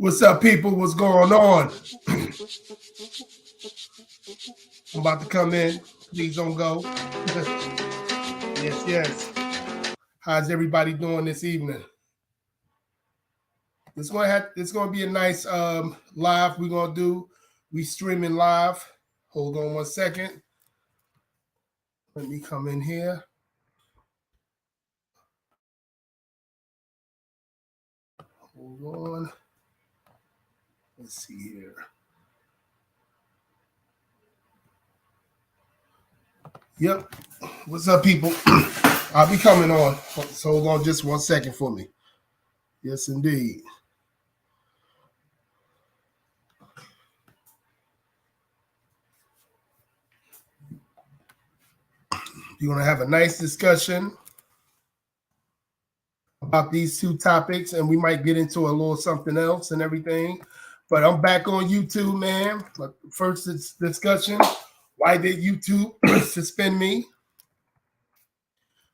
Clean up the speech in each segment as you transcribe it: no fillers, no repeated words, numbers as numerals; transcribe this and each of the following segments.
What's up, people? What's going on? I'm about to come in. Please don't go. Yes. How's everybody doing this evening? It's gonna be a nice live we're gonna do. We streaming live. Hold on 1 second. Let me come in here. Hold on. Let's see here. Yep. What's up, people? I'll be coming on. So hold on just 1 second for me. Yes, indeed. You're going to have a nice discussion about these two topics, and we might get into a little something else and everything. But I'm back on YouTube, man. First discussion, why did YouTube suspend me?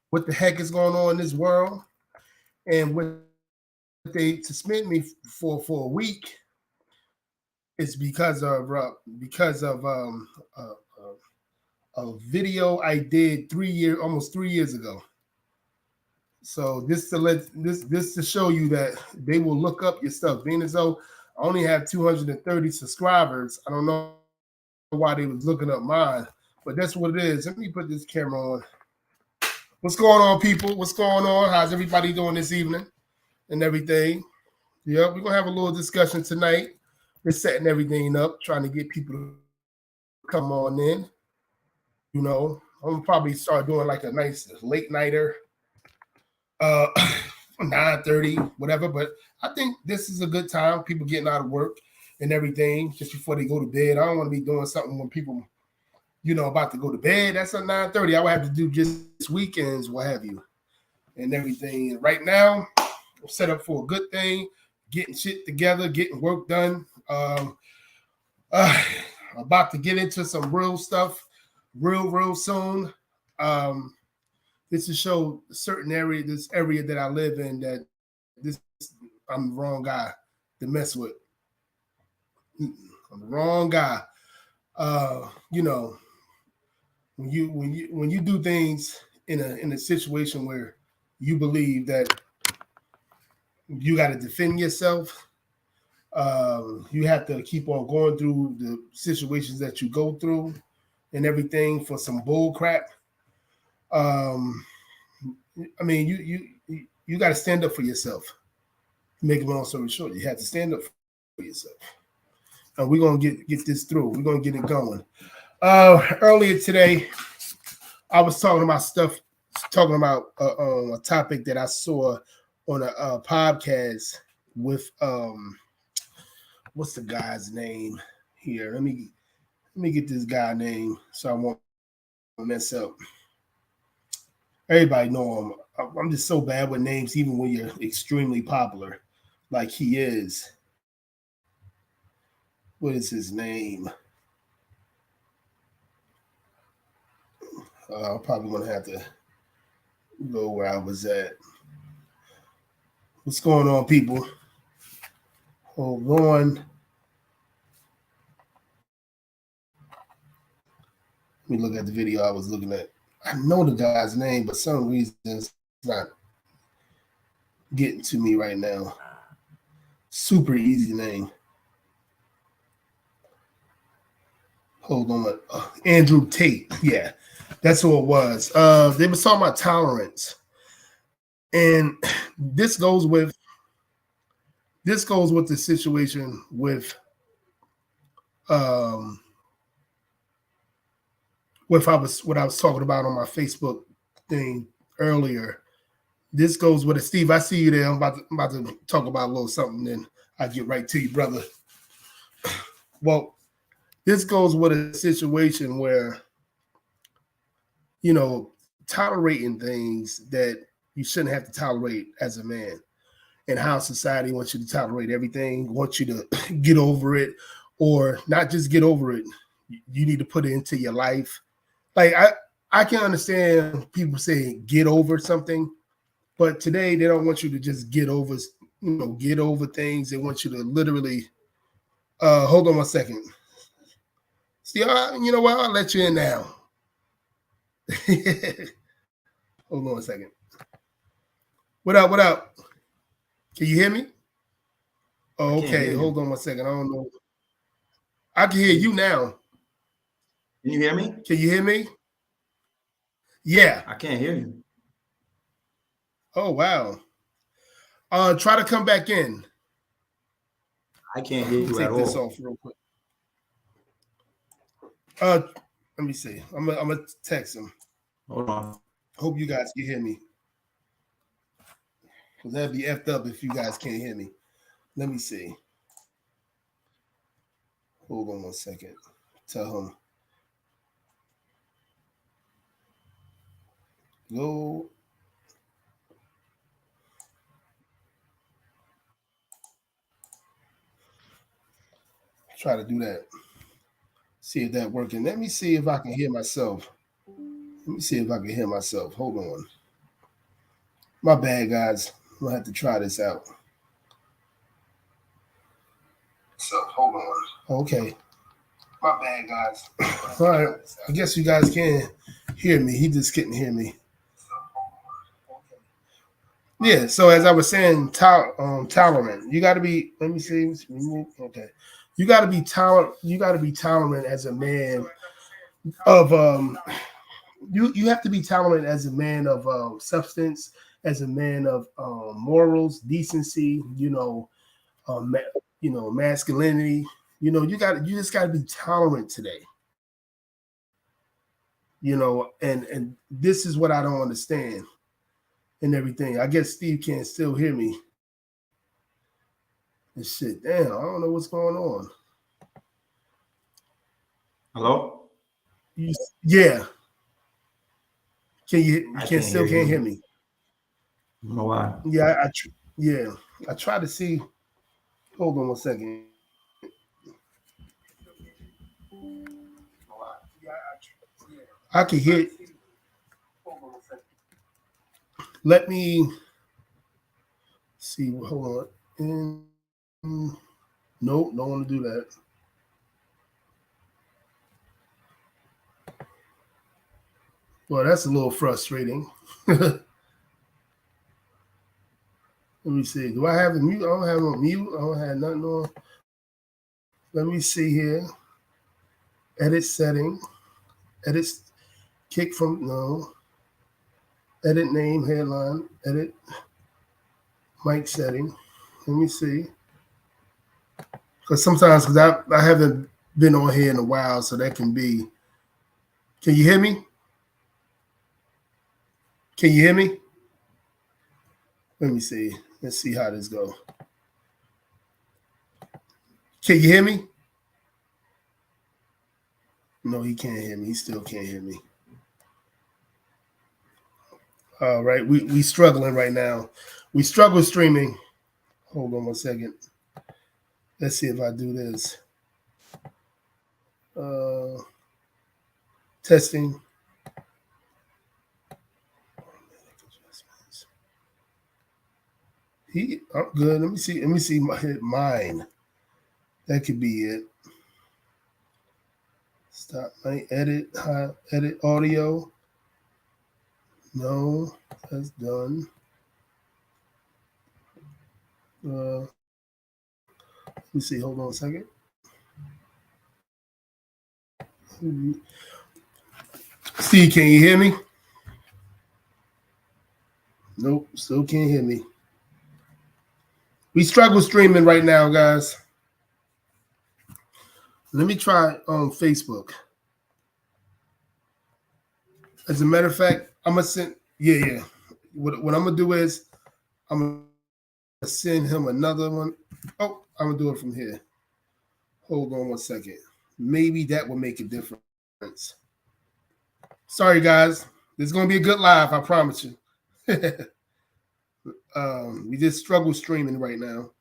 What the heck is going on in this world? And what they suspend me for a week is because of a video I did almost 3 years ago. So this to show you that they will look up your stuff. Being as though I only have 230 subscribers. I don't know why they was looking up mine, but that's what it is. Let me put this camera on. What's going on, people? What's going on? How's everybody doing this evening and everything? Yeah, we're gonna have a little discussion tonight. We're setting everything up, trying to get people to come on in. I'm gonna probably start doing like a nice late nighter, uh 9:30, whatever. But I think this is a good time. People getting out of work and everything just before they go to bed. I don't want to be doing something when people, about to go to bed. That's at 9:30. I would have to do just weekends, what have you, and everything. And right now, I'm set up for a good thing, getting shit together, getting work done. Uh, about to get into some real stuff, real soon. Um, this is show certain area, this area that I live in, that I'm the wrong guy to mess with. I'm the wrong guy. When you do things in a situation where you believe that you got to defend yourself, you have to keep on going through the situations that you go through and everything for some bull crap. I mean, you got to stand up for yourself. Make a long story short, you have to stand up for yourself. And we're gonna get this through. We're gonna get it going. Earlier today, I was talking about a topic that I saw on a podcast with what's the guy's name here? Let me get this guy name so I won't mess up. Everybody know him. I'm just so bad with names, even when you're extremely popular, like he is. What is his name? I'm probably gonna have to go where I was at. What's going on, people? Hold on. Let me look at the video I was looking at. I know the guy's name, but some reason it's not getting to me right now. Super easy name. Hold on. Andrew Tate. Yeah, that's who it was. They were talking about tolerance. And this goes with the situation with what I was talking about on my Facebook thing earlier. This goes with it. Steve, I see you there. I'm about to talk about a little something, then I get right to you, brother. Well, this goes with a situation where, tolerating things that you shouldn't have to tolerate as a man, and how society wants you to tolerate everything, wants you to get over it, or not just get over it. You need to put it into your life. Like I can understand people saying get over something, but today they don't want you to just get over things. They want you to literally hold on 1 second. See, you know what? I'll let you in now. Hold on 1 second. What up? What up? Can you hear me? Oh, okay. Hold on 1 second. I don't know. I can hear you now. Can you hear me? Can you hear me? Yeah. I can't hear you. Oh, wow. Try to come back in. I can't hear you at all. Take this off real quick. Let me see. I'm gonna text him. Hold on. Hope you guys can hear me. Because that'd be effed up if you guys can't hear me. Let me see. Hold on 1 second. Tell him. Go. Try to do that. See if that working. Let me see if I can hear myself. Hold on. My bad, guys. I'm gonna have to try this out. So hold on. Okay. My bad, guys. All right. I guess you guys can hear me. He just couldn't hear me. Yeah. So as I was saying, tolerant. You got to be. Let me see. Okay. You got to be tolerant. You got to be tolerant as a man of you have to be tolerant as a man of substance, as a man of morals, decency. Ma- masculinity. You just got to be tolerant today. And this is what I don't understand and everything. I guess Steve can't still hear me and shit. Damn, I don't know what's going on. Hello? Yeah, I can can't still hear can't hear you. me? I don't know why. Yeah, yeah. I try to see. Hold on one second. I can hear. Let me see. Hold on. Nope, don't want to do that. Well, that's a little frustrating. Let me see. Do I have a mute? I don't have no mute. I don't have nothing on. Let me see here. Edit setting. Edit kick from no. Edit name headline. Edit mic setting. Let me see. Because sometimes, because I haven't been on here in a while, so that can be. Can you hear me? Can you hear me? Let me see. Let's see how this go. Can you hear me? No, he can't hear me. He still can't hear me. All right, we struggling right now. We struggle streaming. Hold on one second. Let's see if I do this. Uh, testing. I'm good. Let me see. Let me see mine. That could be it. Stop my edit audio. No, that's done. Let me see. Hold on a second. Steve, can you hear me? Nope, still can't hear me. We struggle streaming right now, guys. Let me try on Facebook. As a matter of fact, I'm gonna send. Yeah. What I'm gonna do is I'm gonna send him another one. Oh, I'm gonna do it from here. Hold on one second. Maybe that will make a difference. Sorry, guys. This is gonna be a good live. I promise you. We just struggle streaming right now.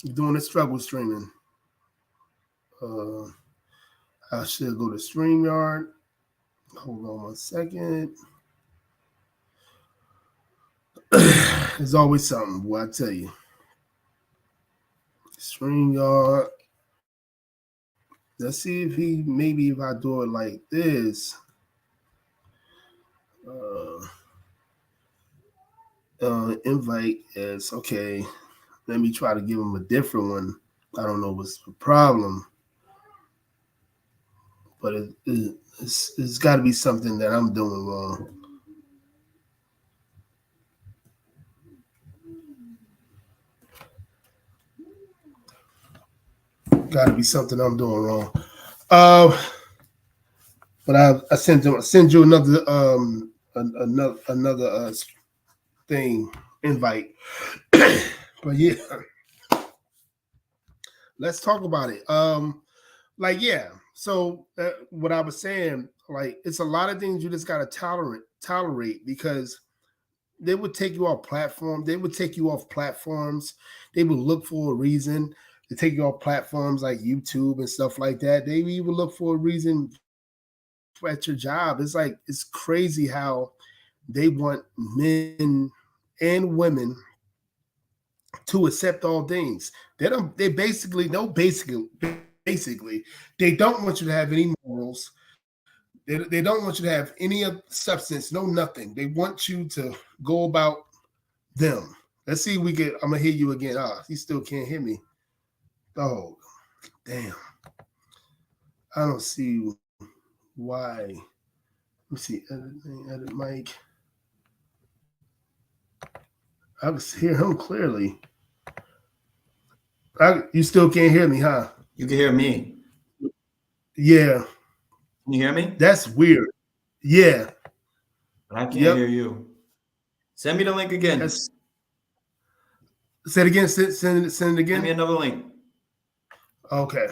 We're doing a struggle streaming. Uh, I should go to StreamYard. Hold on one second. There's always something. Boy, I tell you. StreamYard. Let's see if maybe if I do it like this. Uh, invite is okay. Let me try to give him a different one. I don't know what's the problem, but it's got to be something that I'm doing wrong. Got to be something I'm doing wrong. Uh, but I send you another thing invite. But yeah, let's talk about it. Like yeah. So what I was saying, like it's a lot of things you just gotta tolerate because they would take you off platform. They would take you off platforms. They would look for a reason to take you off platforms like YouTube and stuff like that. They even look for a reason at your job. It's crazy how they want men and women to accept all things. They basically no basically they don't want you to have any morals. They don't want you to have any of substance, no nothing. They want you to go about them. Let's see if we get. I'm gonna hear you again. He still can't hear me. Oh, damn. I don't see why. Let me see. Edit mic. I can hear him clearly. You still can't hear me, huh? You can hear me. Yeah. Can you hear me? That's weird. Yeah. But I can't hear you. Send me the link again. Say it again. Send it again. Send me another link. Okay.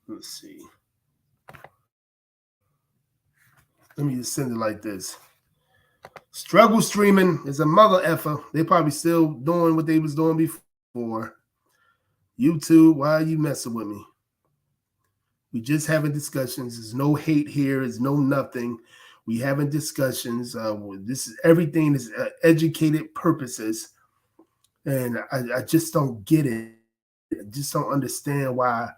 Let's see. Let me just send it like this. Struggle streaming is a mother effer. They probably still doing what they was doing before. YouTube, why are you messing with me? We just having discussions. There's no hate here. There's no nothing. We having discussions. This is everything is educated purposes, and I just don't get it. I just don't understand why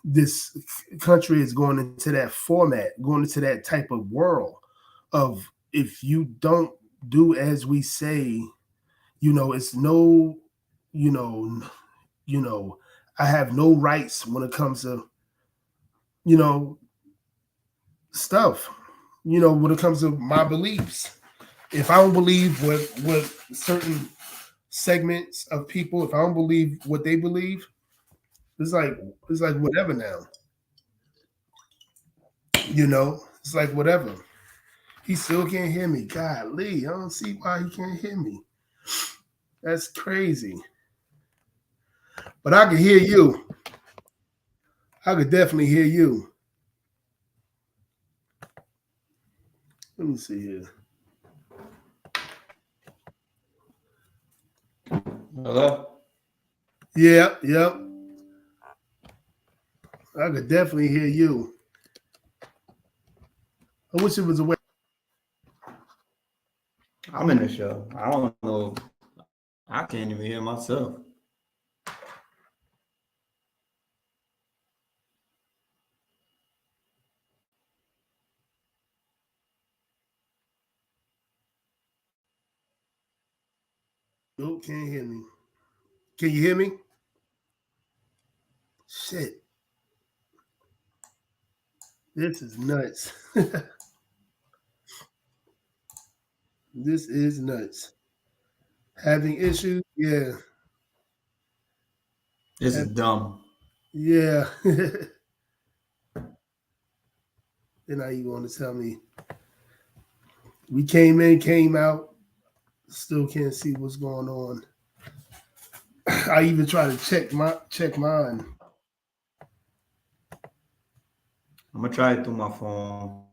this country is going into that format, going into that type of world of if you don't do as we say, it's no, I have no rights when it comes to, stuff, when it comes to my beliefs. If I don't believe what certain segments of people, if I don't believe what they believe, it's like whatever now. It's like whatever. He still can't hear me. Golly, I don't see why he can't hear me. That's crazy. But I can hear you. I could definitely hear you. Let me see here. Hello? Yeah, yep. I could definitely hear you. I wish it was a way. I'm in the show. I don't know. I can't even hear myself. Nope, can't hear me. Can you hear me? Shit. This is nuts. This is nuts. Having issues? Yeah. This is dumb. Yeah. And now you want to tell me we came in, came out, still can't see what's going on. I even try to check mine. I'm gonna try it through my phone.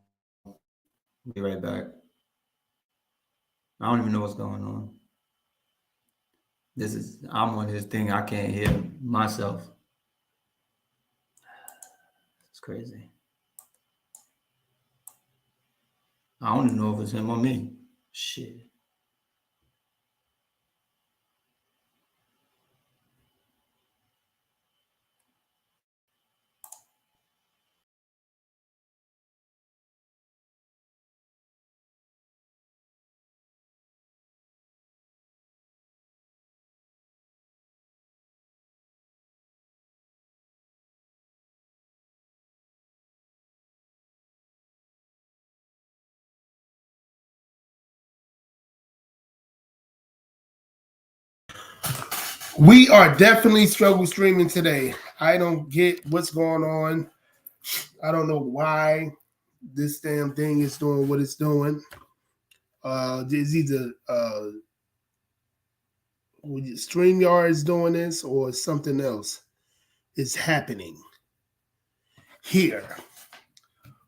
Be right back. I don't even know what's going on. I'm on this thing. I can't hear myself. It's crazy. I don't even know if it's him or me. Shit. We are definitely struggle streaming today. I don't get what's going on. I don't know why this damn thing is doing what it's doing. It's either StreamYard is doing this or something else is happening here.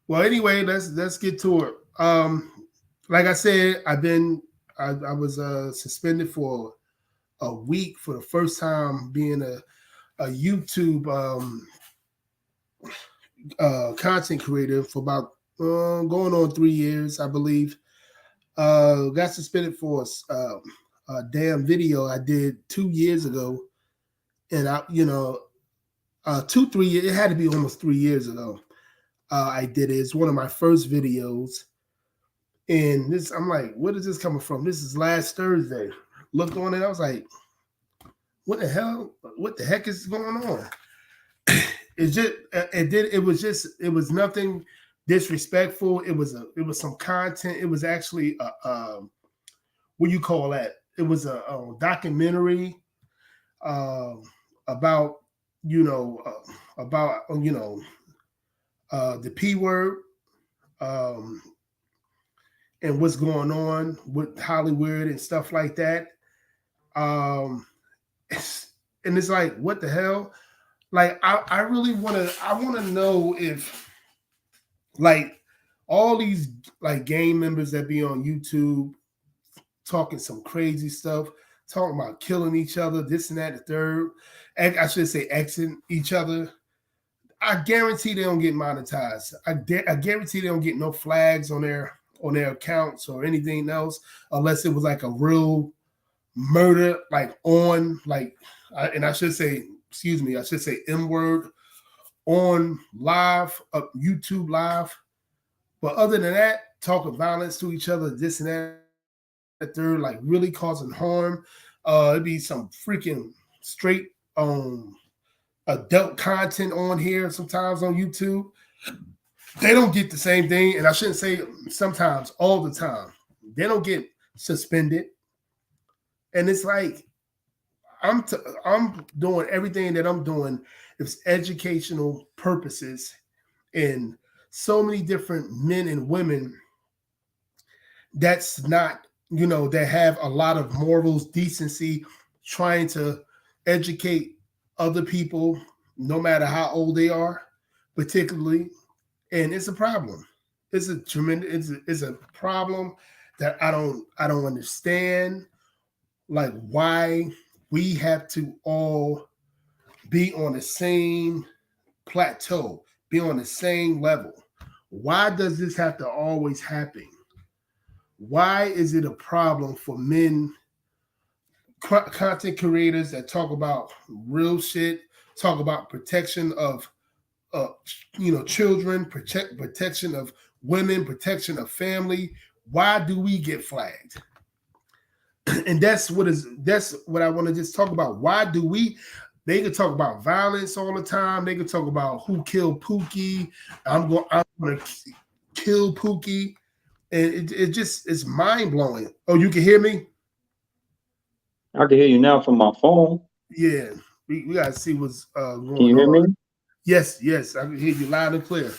Well, anyway, let's get to it. Like I said, I was suspended for a week for the first time being a YouTube content creator for about going on 3 years, I believe. Got suspended for a damn video I did 2 years ago, and 3 years. It had to be almost 3 years ago. I did it. It's one of my first videos. And this, I'm like, what is this coming from? This is last Thursday. Looked on it, I was like, what the hell? What the heck is going on? It was nothing disrespectful. It was some content. It was actually what you call that? It was a documentary about the P word um, and what's going on with Hollywood and stuff like that. Um, and it's like, what the hell? Like, I really I want to know if, like, all these like gang members that be on YouTube talking some crazy stuff, talking about killing each other, this and that, the third. I should say Xing each other. I guarantee they don't get monetized. I guarantee they don't get no flags on their accounts or anything else, unless it was like a real murder, like on like, and I should say, excuse me, I should say M word on live, YouTube live. But other than that, talking violence to each other, this and that, they're like really causing harm. It'd be some freaking straight adult content on here sometimes on YouTube. They don't get the same thing, and I shouldn't say sometimes, all the time. They don't get suspended, and it's like I'm doing everything that I'm doing. It's educational purposes, and so many different men and women that's not, that have a lot of morals, decency, trying to educate other people, no matter how old they are, particularly. And it's a problem. It's a tremendous, it's a problem that I don't understand, like, why we have to all be on the same plateau, be on the same level. Why does this have to always happen? Why is it a problem for men, content creators that talk about real shit, talk about protection of children, protection of women, protection of family? Why do we get flagged? And that's what I want to just talk about. Why do we? They could talk about violence all the time. They could talk about who killed Pookie. I'm going to kill Pookie. And it's mind blowing. Oh, you can hear me? I can hear you now from my phone. Yeah, we gotta see what's going on. Can you hear me? Yes, I can hear you loud and clear.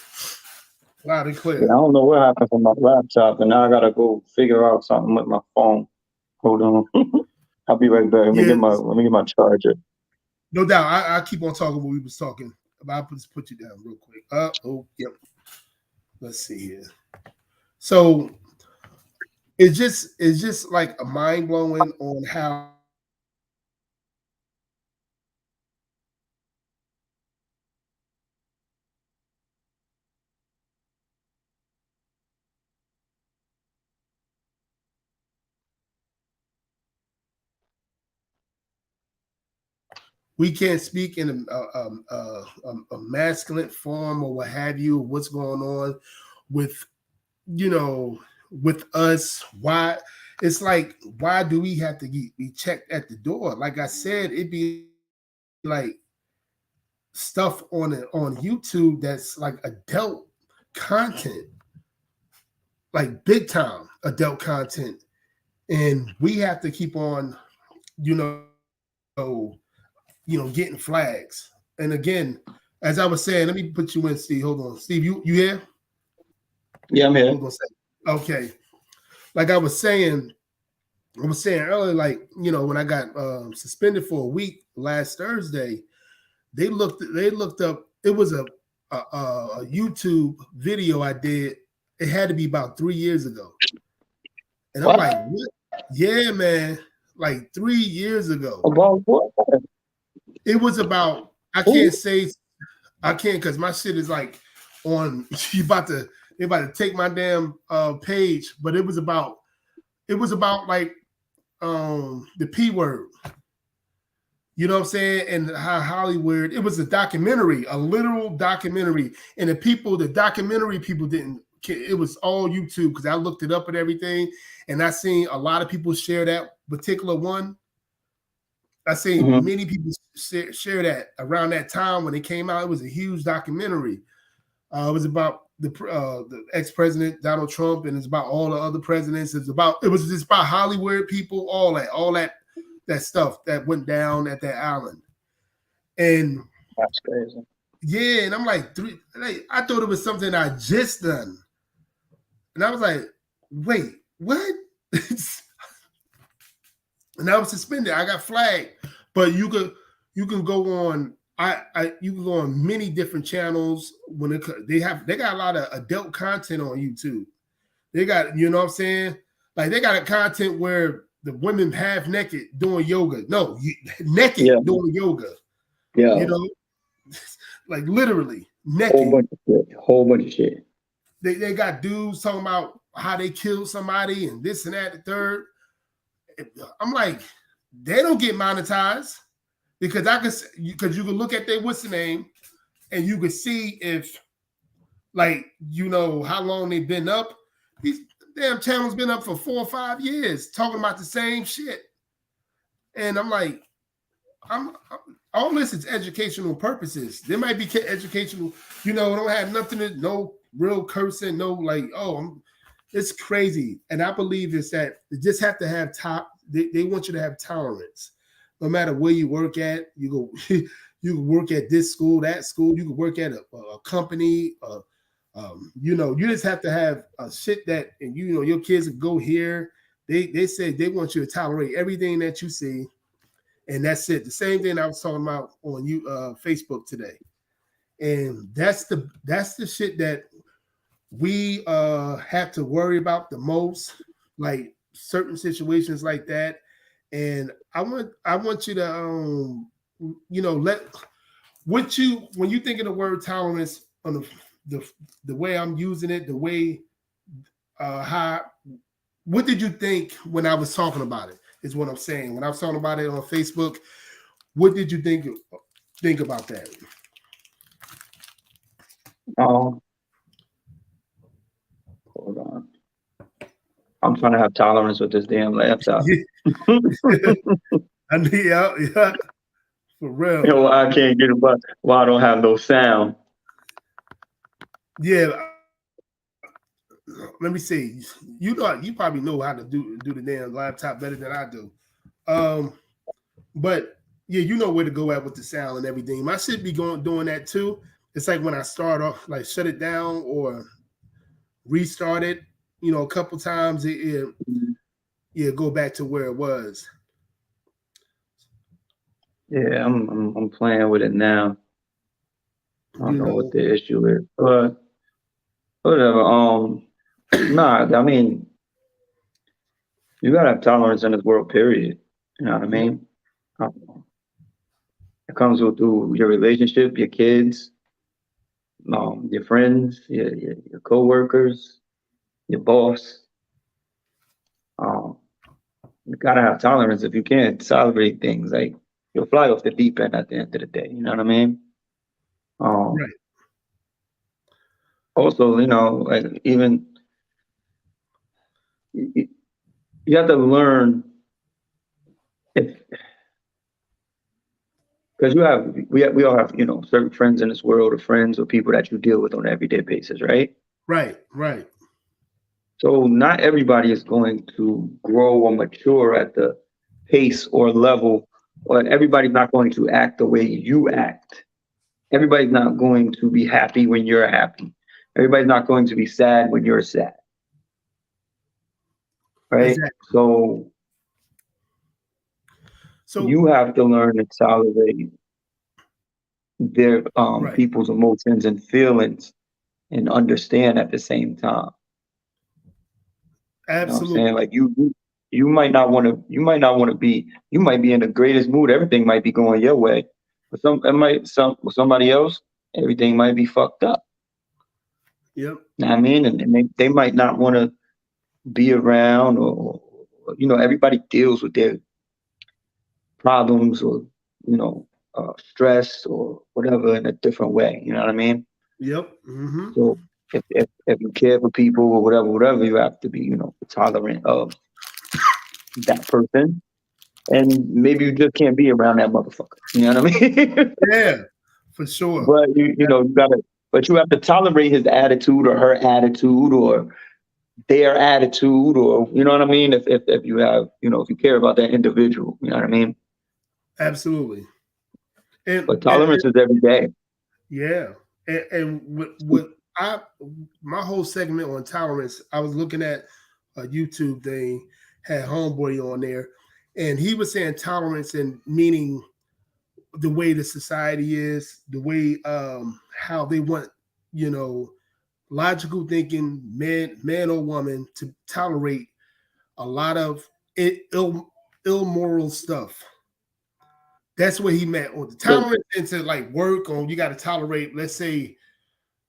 Loud and clear. Yeah, I don't know what happened from my laptop, and now I gotta go figure out something with my phone. Hold on. I'll be right back. Let me get my charger. No doubt. I keep on talking what we was talking about. I'll just put you down real quick. Yep. Let's see here. So it's just like a mind blowing on how we can't speak in a masculine form or what have you. What's going on with with us? Why? It's like, why do we have to be checked at the door? Like I said, it'd be like stuff on YouTube that's like adult content, like big time adult content, and we have to keep on, getting flags. And again, as I was saying, let me put you in, Steve. Hold on, Steve. You here? Yeah, I'm here. Okay. Like I was saying earlier, like, when I got suspended for a week last Thursday, they looked up. It was a YouTube video I did. It had to be about 3 years ago, and I'm like, what? Yeah, man, like 3 years ago. About what? It was about, I can't because my shit is like on. They about to take my damn page, but it was about like the P word. You know what I'm saying? And how Hollywood, it was a documentary, a literal documentary. And the documentary people didn't, it was all YouTube because I looked it up and everything. And I seen a lot of people share that particular one. I seen Mm-hmm. many people share that around that time when it came out. It was a huge documentary. It was about the ex-president Donald Trump, and it's about all the other presidents. It was just about Hollywood people, all that stuff that went down at that island. And That's crazy. yeah, and I'm like, I thought it was something I just done, and I was like, wait, what? And I was suspended. I got flagged, but you can go on. You can go on many different channels when they got a lot of adult content on YouTube. They got, you know what I'm saying? Like they got a content where the women half naked doing yoga. No, naked doing yoga. Yeah. You know, like literally naked. Whole bunch of shit. They got dudes talking about how they killed somebody and this and that, the third. I'm like, they don't get monetized because you can look at their what's the name and you can see if, like, you know, how long they've been up. These damn channels been up for 4 or 5 years talking about the same shit. And I'm like, all this is educational purposes. There might be educational, you know, don't have nothing to, no real cursing, no like, it's crazy. And I believe it's that they just have to have they want you to have tolerance. No matter where you work at, you go, you can work at this school, that school, you can work at a company, you know, you just have to have a shit that, and you know, your kids can go here. They say they want you to tolerate everything that you see. And that's it. The same thing I was talking about on Facebook today. And that's the shit that we have to worry about the most, like certain situations like that. And I want you to you know, when you think of the word tolerance on the way I'm using it, the way what did you think when I was talking about it is what I'm saying. When I was talking about it on Facebook, what did you think about that? Hold on. I'm trying to have tolerance with this damn laptop. I need, yeah, for real. You know, I can't get it, but I don't have no sound. Yeah. Let me see. You probably know how to do the damn laptop better than I do. But yeah, you know where to go at with the sound and everything. I should be doing that too. It's like when I start off, like shut it down or restart it, you know, a couple times, it go back to where it was. Yeah, I'm playing with it now. I don't know what the issue is, but whatever. Nah, I mean, you gotta have tolerance in this world, period. You know what I mean? It comes through your relationship, your kids, your friends, your co-workers, your boss. You gotta have tolerance. If you can't tolerate things, like you'll fly off the deep end at the end of the day. You know what I mean? Right. Also, you know, like even you have to learn if because we all have, you know, certain friends in this world or friends or people that you deal with on an everyday basis, right? Right. So not everybody is going to grow or mature at the pace or level, or everybody's not going to act the way you act. Everybody's not going to be happy when you're happy. Everybody's not going to be sad when you're sad. Right? Exactly. So you have to learn to tolerate their people's emotions and feelings and understand at the same time. Absolutely. You know what I'm saying? Like you might not want to be, you might be in the greatest mood, everything might be going your way. But somebody else, everything might be fucked up. Yep. You know what I mean? And they might not want to be around, or you know, everybody deals with their problems or you know, stress or whatever in a different way. You know what I mean? Yep. Mm-hmm. So if you care for people or whatever, you have to be, you know, tolerant of that person. And maybe you just can't be around that motherfucker. You know what I mean? Yeah, for sure. But you know, you gotta, but you have to tolerate his attitude or her attitude or their attitude, or you know what I mean. If you have, you know, if you care about that individual, you know what I mean. Absolutely. And, But and tolerance is every day. yeah, and what I my whole segment on tolerance, I was looking at a YouTube thing, had Homeboy on there, and he was saying tolerance and meaning the way the society is, the way how they want, you know, logical thinking, man or woman, to tolerate a lot of immoral stuff. That's what he meant. Or the So tolerance into like work, or you got to tolerate, let's say,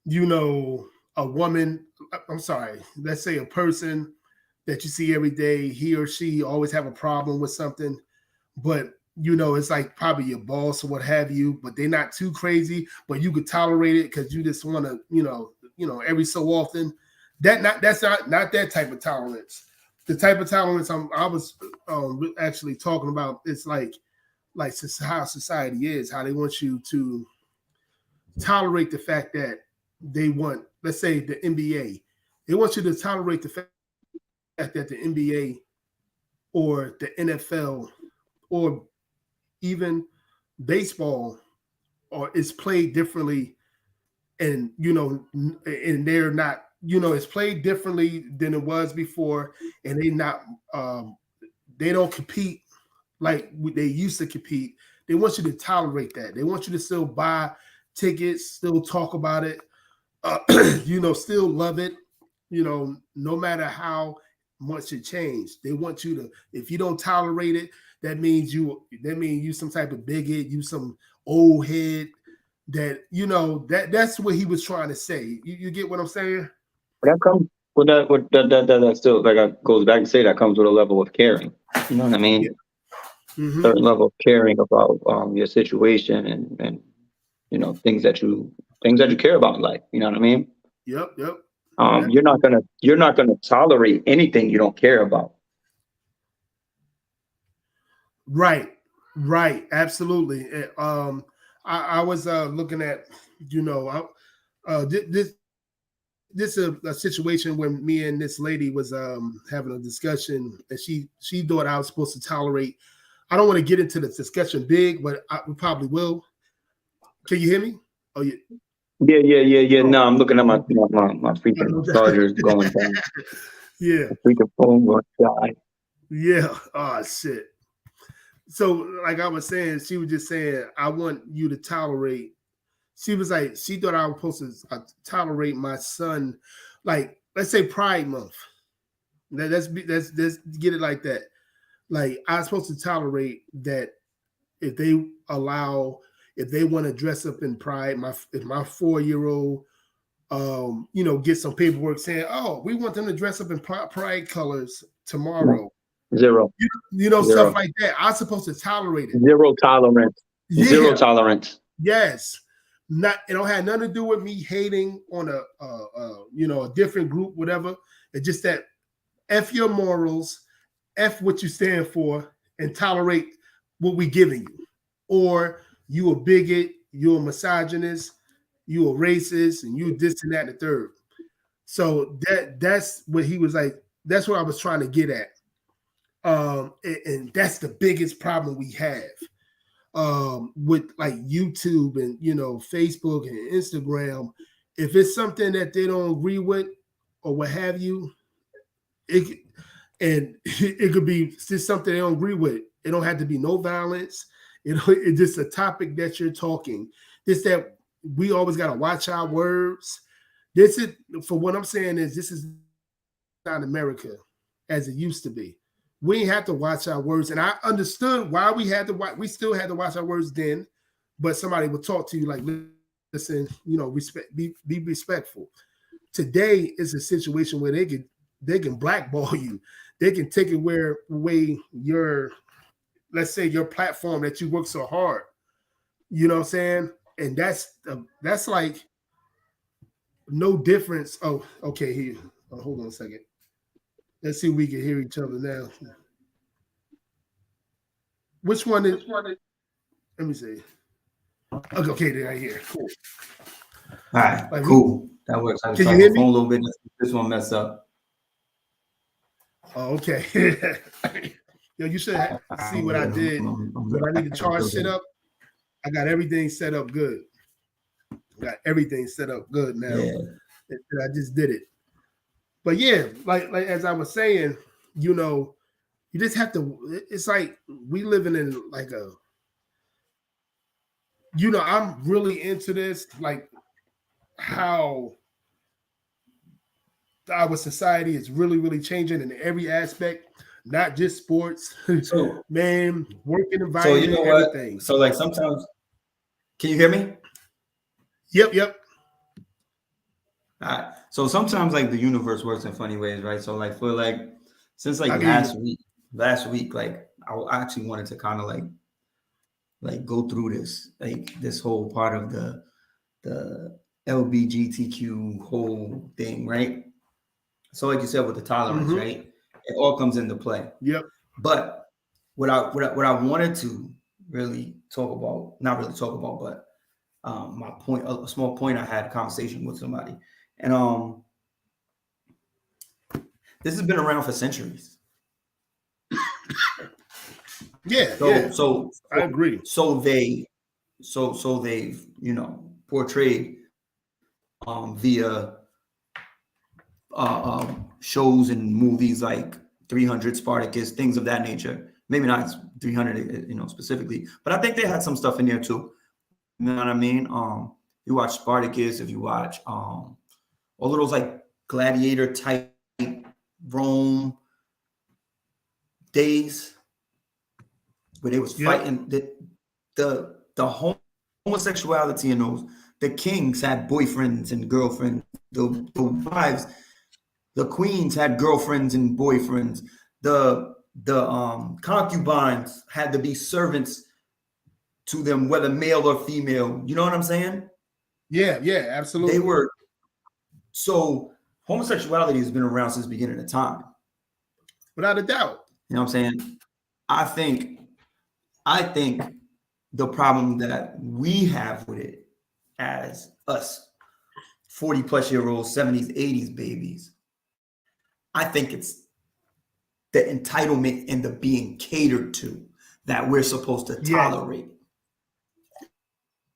you know, a woman, I'm sorry, let's say a person that you see every day, he or she always have a problem with something, but you know, it's like probably your boss or what have you, but they're not too crazy, but you could tolerate it because you just want to, every so often. That's not that type of tolerance. The type of tolerance I was actually talking about, it's like how society is, how they want you to tolerate the fact that they want, let's say the NBA, they want you to tolerate the fact that the NBA or the NFL or even baseball or is played differently, and and they're not, it's played differently than it was before, and um, they don't compete like they used to compete. They want you to tolerate that. They want you to still buy tickets, still talk about it, still love it, no matter how much it changed. They want you to, if you don't tolerate it, that means you some type of bigot, you some old head that's what he was trying to say. You get what I'm saying? that comes with that still like goes back to say that comes with a level of caring. You know what I Yeah. mean? Mm-hmm. Certain level of caring about your situation and you know things that you care about in life. You know what I mean? Yep. Yep. You're not gonna tolerate anything you don't care about. Right. Right. Absolutely. I was looking at, this is a situation when me and this lady was having a discussion, and she thought I was supposed to tolerate. I don't want to get into the discussion big, but we probably will. Can you hear me? Oh yeah. Yeah. Oh, No, I'm looking at okay. my freaking chargers going down. Yeah. My freaking phone going to die. Yeah. Oh shit. So like I was saying, she was just saying, I want you to tolerate. She was like, she thought I was supposed to tolerate my son, like let's say Pride Month. Let's get it like that. Like I'm supposed to tolerate that if they allow, if they want to dress up in Pride, if my 4-year-old get some paperwork saying, oh, we want them to dress up in Pride colors No, tomorrow. zero, Stuff zero, like that. I'm supposed to tolerate it. zero tolerance, zero Yeah. tolerance. Yes. Not, it don't have nothing to do with me hating on a different group, whatever. It's just that F your morals, F what you stand for, and tolerate what we giving you. Or you a bigot, you a misogynist, you a racist, and you this and that and the third. So that's what he was like, that's what I was trying to get at. And that's the biggest problem we have with like YouTube and Facebook and Instagram. If it's something that they don't agree with or what have you, it and it could be just something they don't agree with. It don't have to be no violence. It's just a topic that you're talking. This that we always got to watch our words. This is, for what I'm saying is, this is not America as it used to be. We have to watch our words, and I understood why we had to watch. We still had to watch our words then, but somebody would talk to you like, listen, respect, be respectful. Today is a situation where they can blackball you. They can take away your, let's say your platform that you work so hard. You know what I'm saying? And that's like no difference. Oh, okay. Here, hold on a second. Let's see if we can hear each other now. Which one is? Let me see. Okay, they're right here. Cool. All right, Like, cool. That works. I was can you talking hear on the phone me? a little bit. This one messed up. Oh, okay. Yo, you should see what I did. When I need to charge shit up, I got everything set up good. Got everything set up good now. Yeah. I just did it. But yeah, like as I was saying, you know, you just have to. It's like we living in like a. You know, I'm really into this, like how our society is really, really changing in every aspect, not just sports, So, man, working so environment, you know what? everything. So like sometimes, can you hear me? Yep. All right. So sometimes like the universe works in funny ways, right? So like for like since like I hear last week, like I actually wanted to kind of like go through this whole part of the LBGTQ whole thing, right? So like you said with the tolerance, Mm-hmm. right? It all comes into play. Yep. But what I wanted to really talk about, not really talk about, but my point, a small point, I had a conversation with somebody, and this has been around for centuries. Yeah. I agree. So they've portrayed via shows and movies like 300, Spartacus, things of that nature. Maybe not 300, specifically, but I think they had some stuff in there too. You know what I mean? You watch Spartacus, if you watch all of those like gladiator type Rome days where they was fighting the homosexuality in those. The kings had boyfriends and girlfriends. The wives, the queens had girlfriends and boyfriends. The concubines had to be servants to them, whether male or female. You know what I'm saying? Yeah, absolutely. They were. So homosexuality has been around since the beginning of time. Without a doubt. You know what I'm saying? I think the problem that we have with it as us 40 plus year olds, 70s, 80s babies, I think it's the entitlement and the being catered to that we're supposed to tolerate.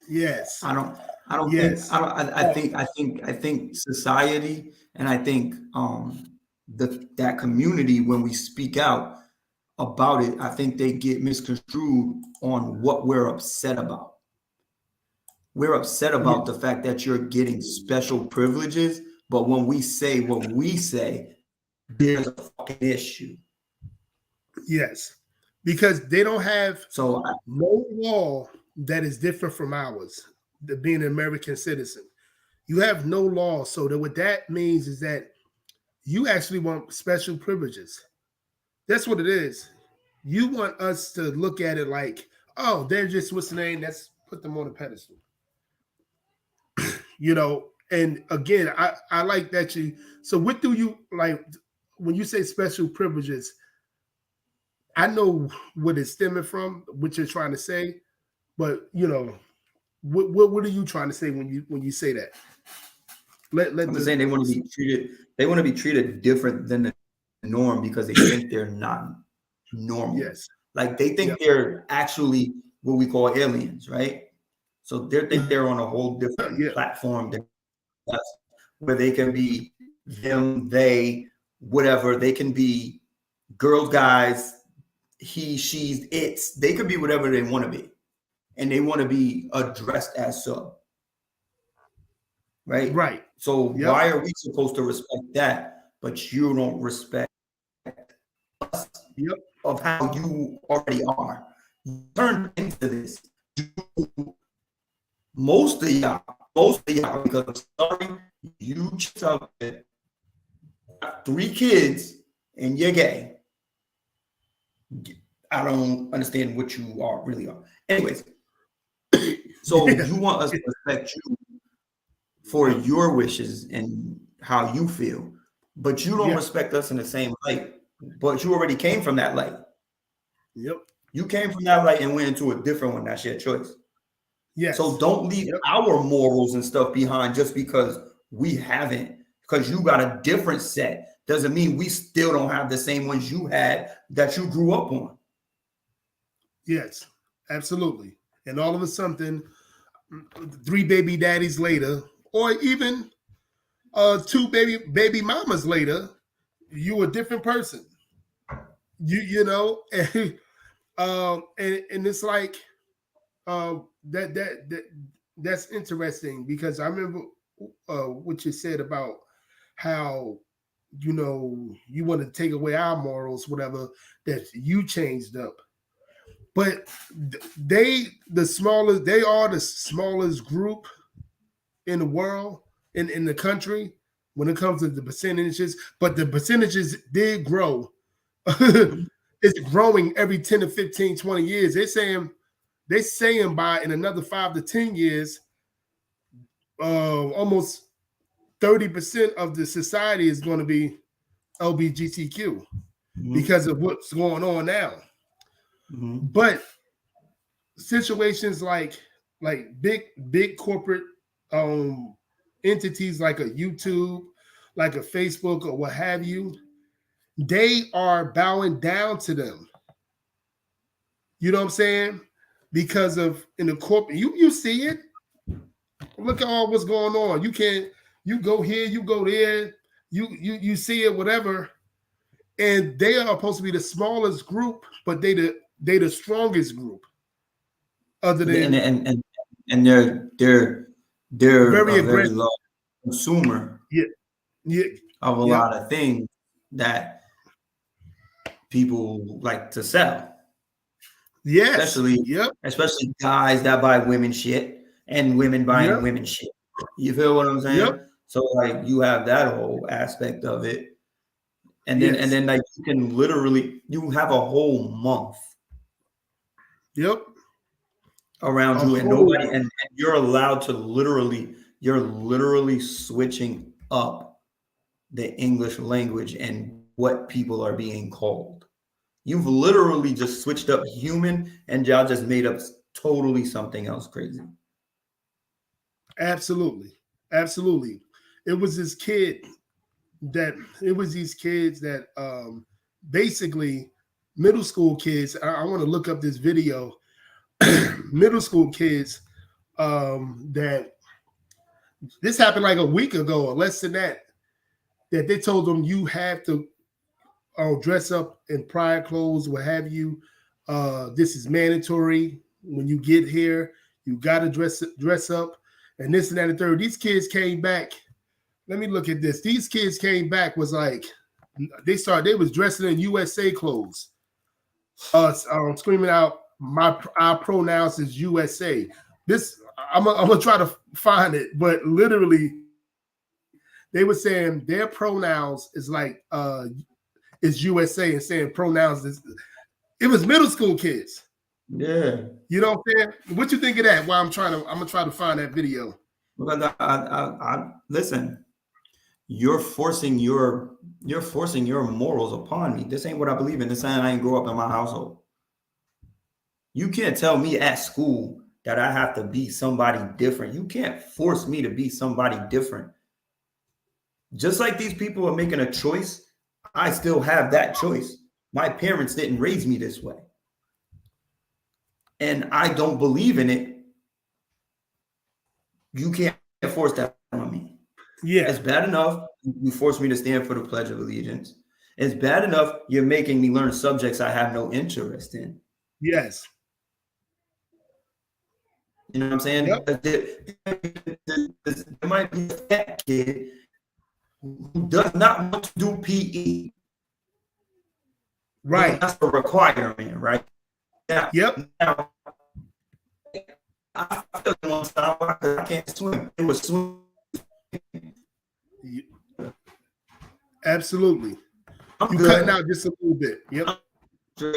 Yes. I think society, and I think that community, when we speak out about it, I think they get misconstrued on what we're upset about. We're upset about the fact that you're getting special privileges, but when we say what we say, there's a fucking issue. Yes, because they don't have no law that is different from ours, being an American citizen. You have no law. So what that means is that you actually want special privileges. That's what it is. You want us to look at it like, oh, they're just, what's the name? Let's put them on a pedestal. And again, I like that so what do you like when you say special privileges? I know what it's stemming from, what you're trying to say, but what are you trying to say when you say that? I'm saying they want to be treated different than the norm because they think they're not normal. Yes. Like they think they're actually what we call aliens, right? So they think they're on a whole different platform where they can be them, they, whatever. They can be girls, guys, he, she's, it's. They could be whatever they want to be. And they want to be addressed as so. Right? So why are we supposed to respect that, but you don't respect us of how you already are? You turn into this. Most of y'all, because I'm sorry, you just out there, 3 kids, and you're gay. I don't understand what you are really are. Anyways, so you want us to respect you for your wishes and how you feel, but you don't respect us in the same light. But you already came from that light. Yep. You came from that light and went into a different one. That's your choice. Yes. So don't leave our morals and stuff behind just because we haven't, because you got a different set. Doesn't mean we still don't have the same ones you had that you grew up on. Yes, absolutely. And all of a sudden, 3 baby daddies later, or even 2 baby mamas later, you a different person. You know, and it's like that's interesting, because I remember what you said about how, you know, you want to take away our morals, whatever, that you changed up. But they are the smallest group in the world, in the country, when it comes to the percentages. But the percentages did grow. It's growing every 10 to 15, 20 years. They're saying by in another 5 to 10 years, almost 30% of the society is going to be LGBTQ because of what's going on now. But situations like big corporate entities like a YouTube, like a Facebook, or what have you, they are bowing down to them. You know what I'm saying? Because of in the corporate, you see it. Look at all what's going on. You go here, you go there, you see it, whatever. And they are supposed to be the smallest group, but they the strongest group. Other than and they're very a very aggressive large consumer of a lot of things that people like to sell. Yes. Especially guys that buy women shit and women buying women shit. You feel what I'm saying? So like you have that whole aspect of it. And then like you can literally you have a whole month around you and nobody and you're allowed to you're literally switching up the English language and what people are being called. You've literally just switched up human and y'all just made up totally something else crazy. Absolutely. It was these kids that basically middle school kids. I want to look up this video. Middle school kids that this happened like a week ago or less than that they told them you have to dress up in pride clothes, what have you. This is mandatory. When you get here, you got to dress up, and this and that and third. These kids came back. Let me look at this. These kids came back was like they was dressing in USA clothes. Screaming out our pronouns is USA. This I'm gonna try to find it, but literally they were saying their pronouns is like is USA and saying pronouns is. It was middle school kids. Yeah. You know what I'm saying? What you think of that? While I'm gonna try to find that video. Because I listen, you're forcing your morals upon me. This ain't what I believe in. This ain't I ain't grow up in my household. You can't tell me at school that I have to be somebody different. You can't force me to be somebody different. Just like these people are making a choice, I still have that choice. My parents didn't raise me this way. And I don't believe in it. You can't force that on me. Yeah. It's bad enough you force me to stand for the Pledge of Allegiance. It's bad enough you're making me learn subjects I have no interest in. Yes. You know what I'm saying? Yep. There might be a fat kid who does not want to do PE. Right. That's a requirement, right? Now, now, I feel one time I can't swim. It was swim. Absolutely. You cutting out just a little bit. Yep. Right.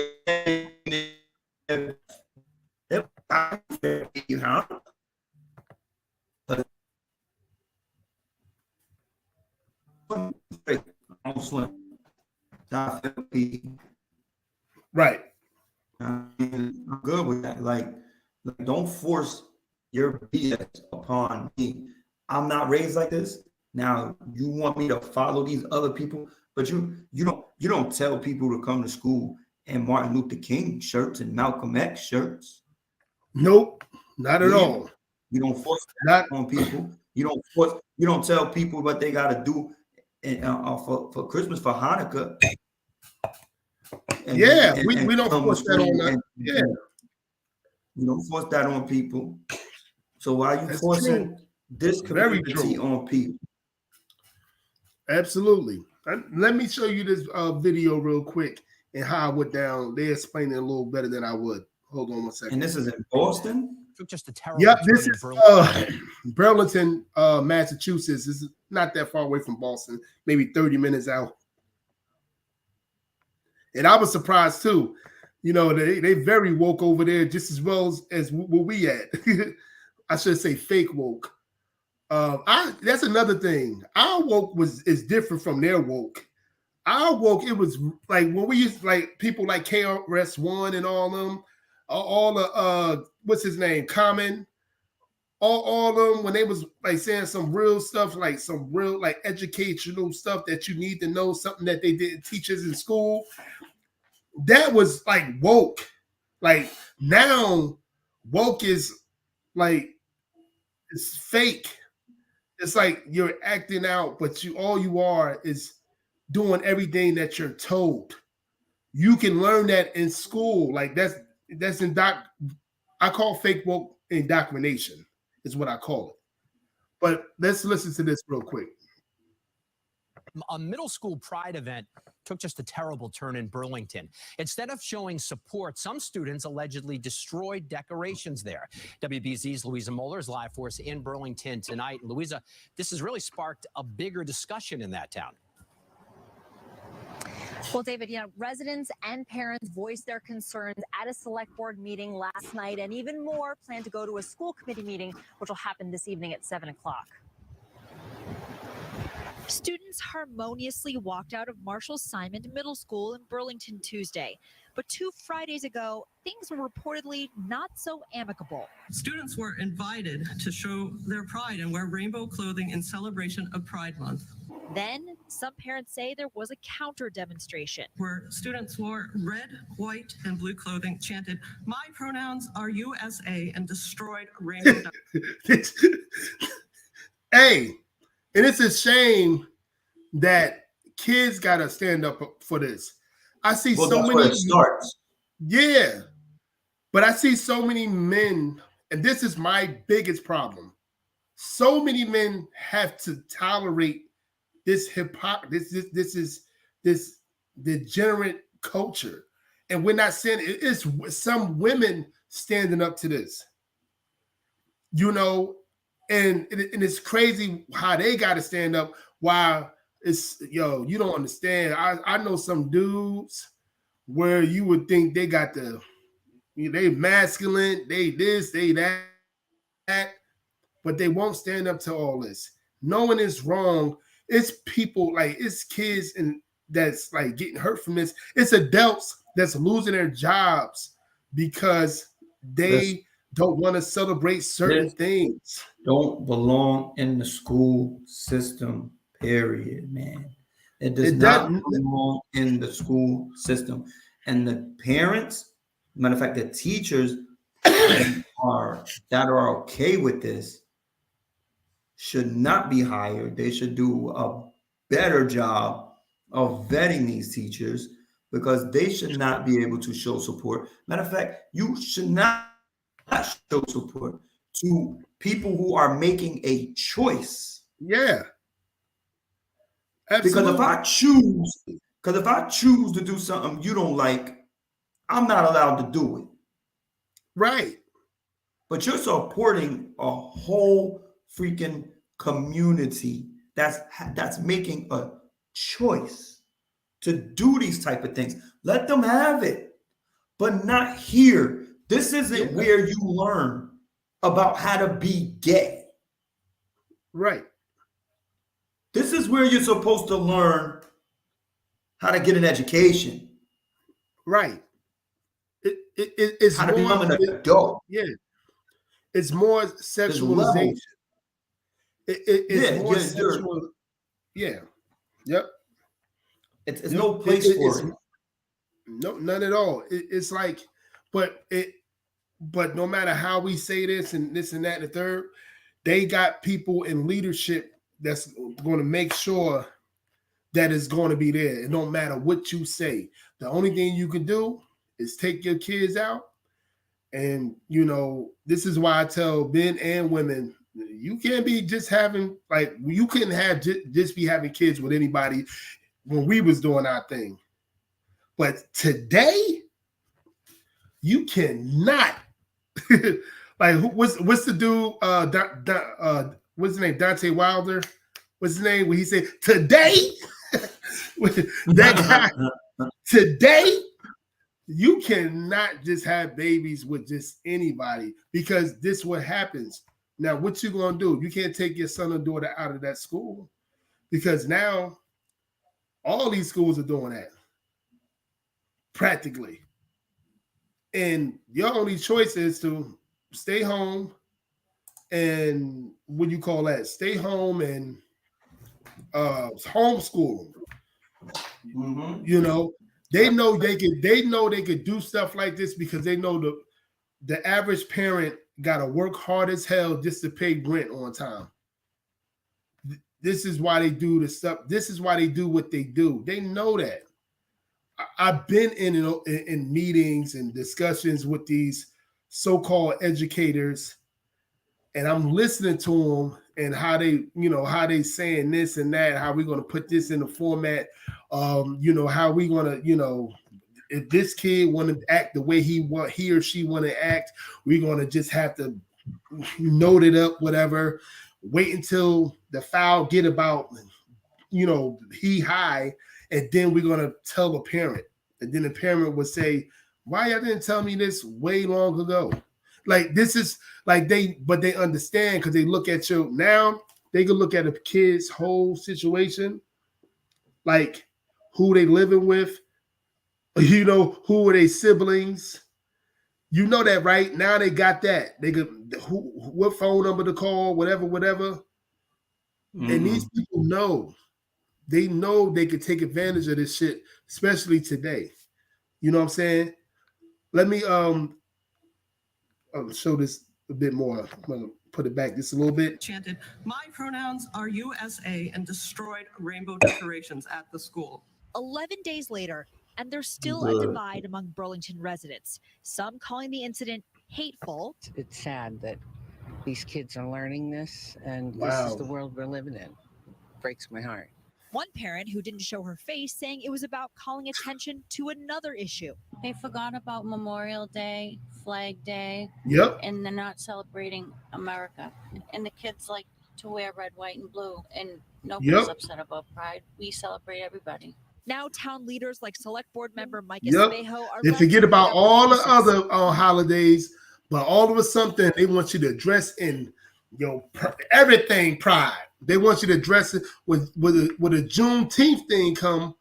I'm good with that. Like, don't force your BS upon me. I'm not raised like this. Now you want me to follow these other people, but you don't tell people to come to school in Martin Luther King shirts and Malcolm X shirts. Nope, not at all. You don't force Not that on people. You don't tell people what they got to do for Christmas, for Hanukkah. We don't come force with that free on that. and Yeah, you don't force that on people. So why are you that's forcing true. this Very community true. on people? Absolutely. Let me show you this video real quick and how I went down. They explain it a little better than I would. Hold on one second. And this is in Boston? Took just a terrible Yep, turn this in is Burlington, Massachusetts. This is not that far away from Boston, maybe 30 minutes out. And I was surprised too. You know, they very woke over there just as well as where we at. I should say fake woke. That's another thing. Our woke is different from their woke. Our woke, it was like when we used like people like KRS-One and all them, all the what's his name, Common, all them when they was like saying some real stuff, like some real like educational stuff that you need to know, something that they didn't teach us in school. That was like woke. Like now, woke is like it's fake. It's like you're acting out, but all you are is doing everything that you're told. You can learn that in school. Like that's I call fake woke indoctrination, is what I call it. But let's listen to this real quick. A middle school pride event took just a terrible turn in Burlington. Instead of showing support, some students allegedly destroyed decorations there. WBZ's Louisa Moeller is live for us in Burlington tonight. Louisa, this has really sparked a bigger discussion in that town. Well, David, residents and parents voiced their concerns at a select board meeting last night, and even more plan to go to a school committee meeting, which will happen this evening at 7 o'clock. Students harmoniously walked out of Marshall Simon Middle School in Burlington Tuesday. But 2 Fridays ago, things were reportedly not so amicable. Students were invited to show their pride and wear rainbow clothing in celebration of Pride Month. Then, some parents say there was a counter demonstration where students wore red, white, and blue clothing, chanted, "My pronouns are USA," and destroyed rainbow. Hey, and it's a shame that kids got to stand up for this. I see so that's many. Where it starts. Yeah, but I see so many men, and this is my biggest problem. So many men have to tolerate this this degenerate culture, and we're not saying it's some women standing up to this. And it's crazy how they got to stand up. While it's you don't understand. I know some dudes where you would think they got they masculine, they this, they that, but they won't stand up to all this. Knowing it's wrong. It's people like it's kids and that's like getting hurt from this. It's adults that's losing their jobs because they don't want to celebrate certain things. Don't belong in the school system, period, man. It does not belong in the school system. And the parents, matter of fact, the teachers that are okay with this should not be hired. They should do a better job of vetting these teachers because they should not be able to show support. Matter of fact, you should not show support to people who are making a choice. Yeah. Absolutely. Because if I choose to do something you don't like, I'm not allowed to do it. Right. But you're supporting a whole freaking community that's making a choice to do these type of things. Let them have it. but not here. This isn't where you learn about how to be gay. Right. This is where you're supposed to learn how to get an education. Right. It's how to more, become an adult. Yeah. It's more sexualization. It's more sexual. Yeah. Yep. It's no place for it. No, none at all. It's like, but no matter how we say this and this and that and the third, they got people in leadership that's going to make sure that it's going to be there. It don't matter what you say. The only thing you can do is take your kids out. And, you know, this is why I tell men and women, you can't be just having, like, you couldn't have just be having kids with anybody when we was doing our thing. But today, you cannot. Like, what's the dude, what's his name, Dante Wilder? What's his name? When he said, today, that guy, today, you cannot just have babies with just anybody, because this is what happens. Now, what you gonna do? You can't take your son or daughter out of that school, because now all these schools are doing that practically. And your only choice is to stay home and what do you call that? Stay home and homeschool them. You know, they know they could do stuff like this because they know the average parent gotta work hard as hell just to pay rent on time. This is why they do the stuff. This is why they do what they do. They know that. I've been in meetings and discussions with these so-called educators, and I'm listening to them and how they saying this and that, how we're going to put this in the format, how we going to, if this kid want to act the way he or she want to act, we're going to just have to note it up, whatever, wait until the foul get about, he high, and then we're going to tell the parent. And then the parent would say, why y'all didn't tell me this way long ago? Like, this is like they understand, because they look at you now, they can look at a kid's whole situation, like who they living with, who are they siblings. You know that, right? Now they got that. They could what phone number to call, whatever. Mm-hmm. And these people know. They know they could take advantage of this shit, especially today. You know what I'm saying? Let me I'll show this a bit more. I'm gonna put it back just a little bit. Chanted, my pronouns are USA, and destroyed rainbow decorations at the school. 11 days later, and there's still a divide among Burlington residents. Some calling the incident hateful. It's sad that these kids are learning this, and this is the world we're living in. Breaks my heart. One parent who didn't show her face saying it was about calling attention to another issue. They forgot about Memorial Day, Flag Day. Yep. And they're not celebrating America. And the kids like to wear red, white, and blue. And nobody's upset about Pride. We celebrate everybody. Now town leaders like Select Board member Mike Yep. Espejo are They forget about all the other holidays, but all of a sudden they want you to dress in everything Pride. They want you to dress it with a Juneteenth thing come.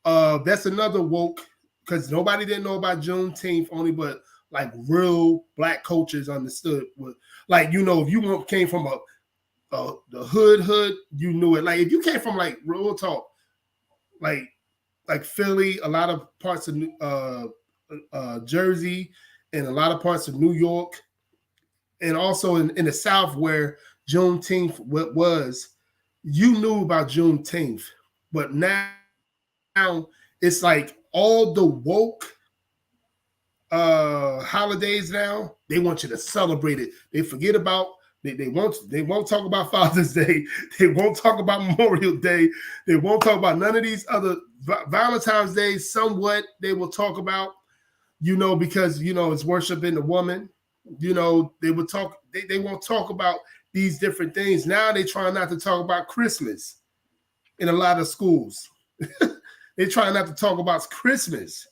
That's another woke, because nobody didn't know about Juneteenth, only but like real black cultures understood. Like, if you came from the hood, you knew it. Like if you came from like real talk, like Philly, a lot of parts of Jersey, and a lot of parts of New York, and also in the South where Juneteenth was, you knew about Juneteenth, but now it's like all the woke holidays now, they want you to celebrate it. They forget about they won't talk about Father's Day. They won't talk about Memorial Day. They won't talk about none of these other Valentine's Day. Somewhat they will talk about, because it's worshiping the woman. They would talk. They won't talk about these different things. Now they try not to talk about Christmas in a lot of schools. They try not to talk about Christmas.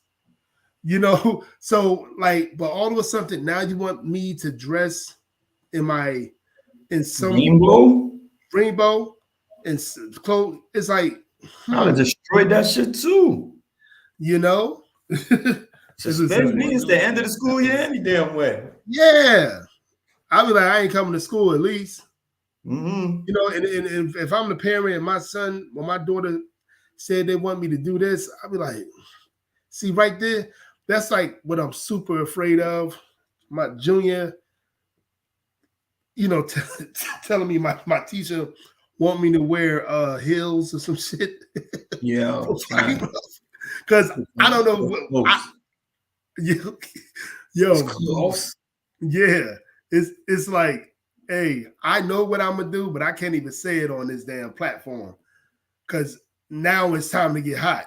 You know, so like, but all of a sudden now you want me to dress in some rainbow and clothes. It's like, I would have destroyed that shit too. You know, suspend me. It's the end of the school year any damn way. Yeah, I'll be like, I ain't coming to school at least. Mm-hmm. You know, and if I'm the parent and my son or my daughter said they want me to do this, I'll be like, see right there, that's like what I'm super afraid of. My junior, you know, telling me my teacher want me to wear heels or some shit. Yeah, because I don't know what. Yeah, it's like, hey, I know what I'm gonna do, but I can't even say it on this damn platform because now it's time to get hot.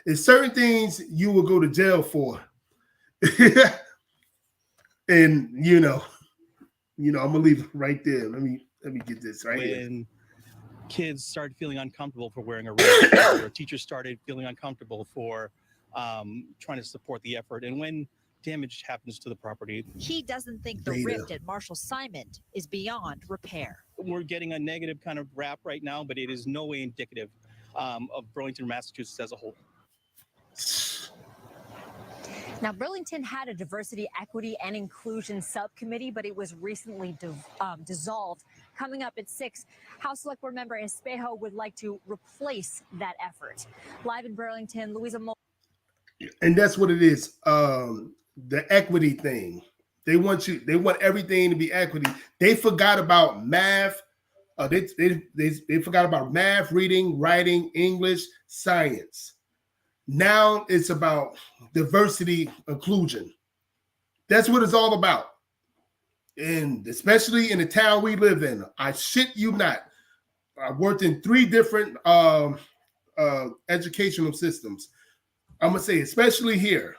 There's certain things you will go to jail for, and you know, I'm gonna leave it right there. Let me get this right here. When kids started feeling uncomfortable for wearing a ring, or teachers started feeling uncomfortable for trying to support the effort, and when damage happens to the property. He doesn't think the rift at Marshall-Simon is beyond repair. We're getting a negative kind of rap right now, but it is no way indicative of Burlington, Massachusetts as a whole. Now, Burlington had a diversity, equity, and inclusion subcommittee, but it was recently dissolved. Coming up at 6, House Select Board member Espejo would like to replace that effort. Live in Burlington, Louisa Mo. And that's what it is. The equity thing. They want everything to be equity. They forgot about math. They forgot about math, reading, writing, English, science. Now it's about diversity, inclusion. That's what it's all about. And especially in the town we live in, I shit you not. I worked in 3 different educational systems. I'm gonna say, especially here,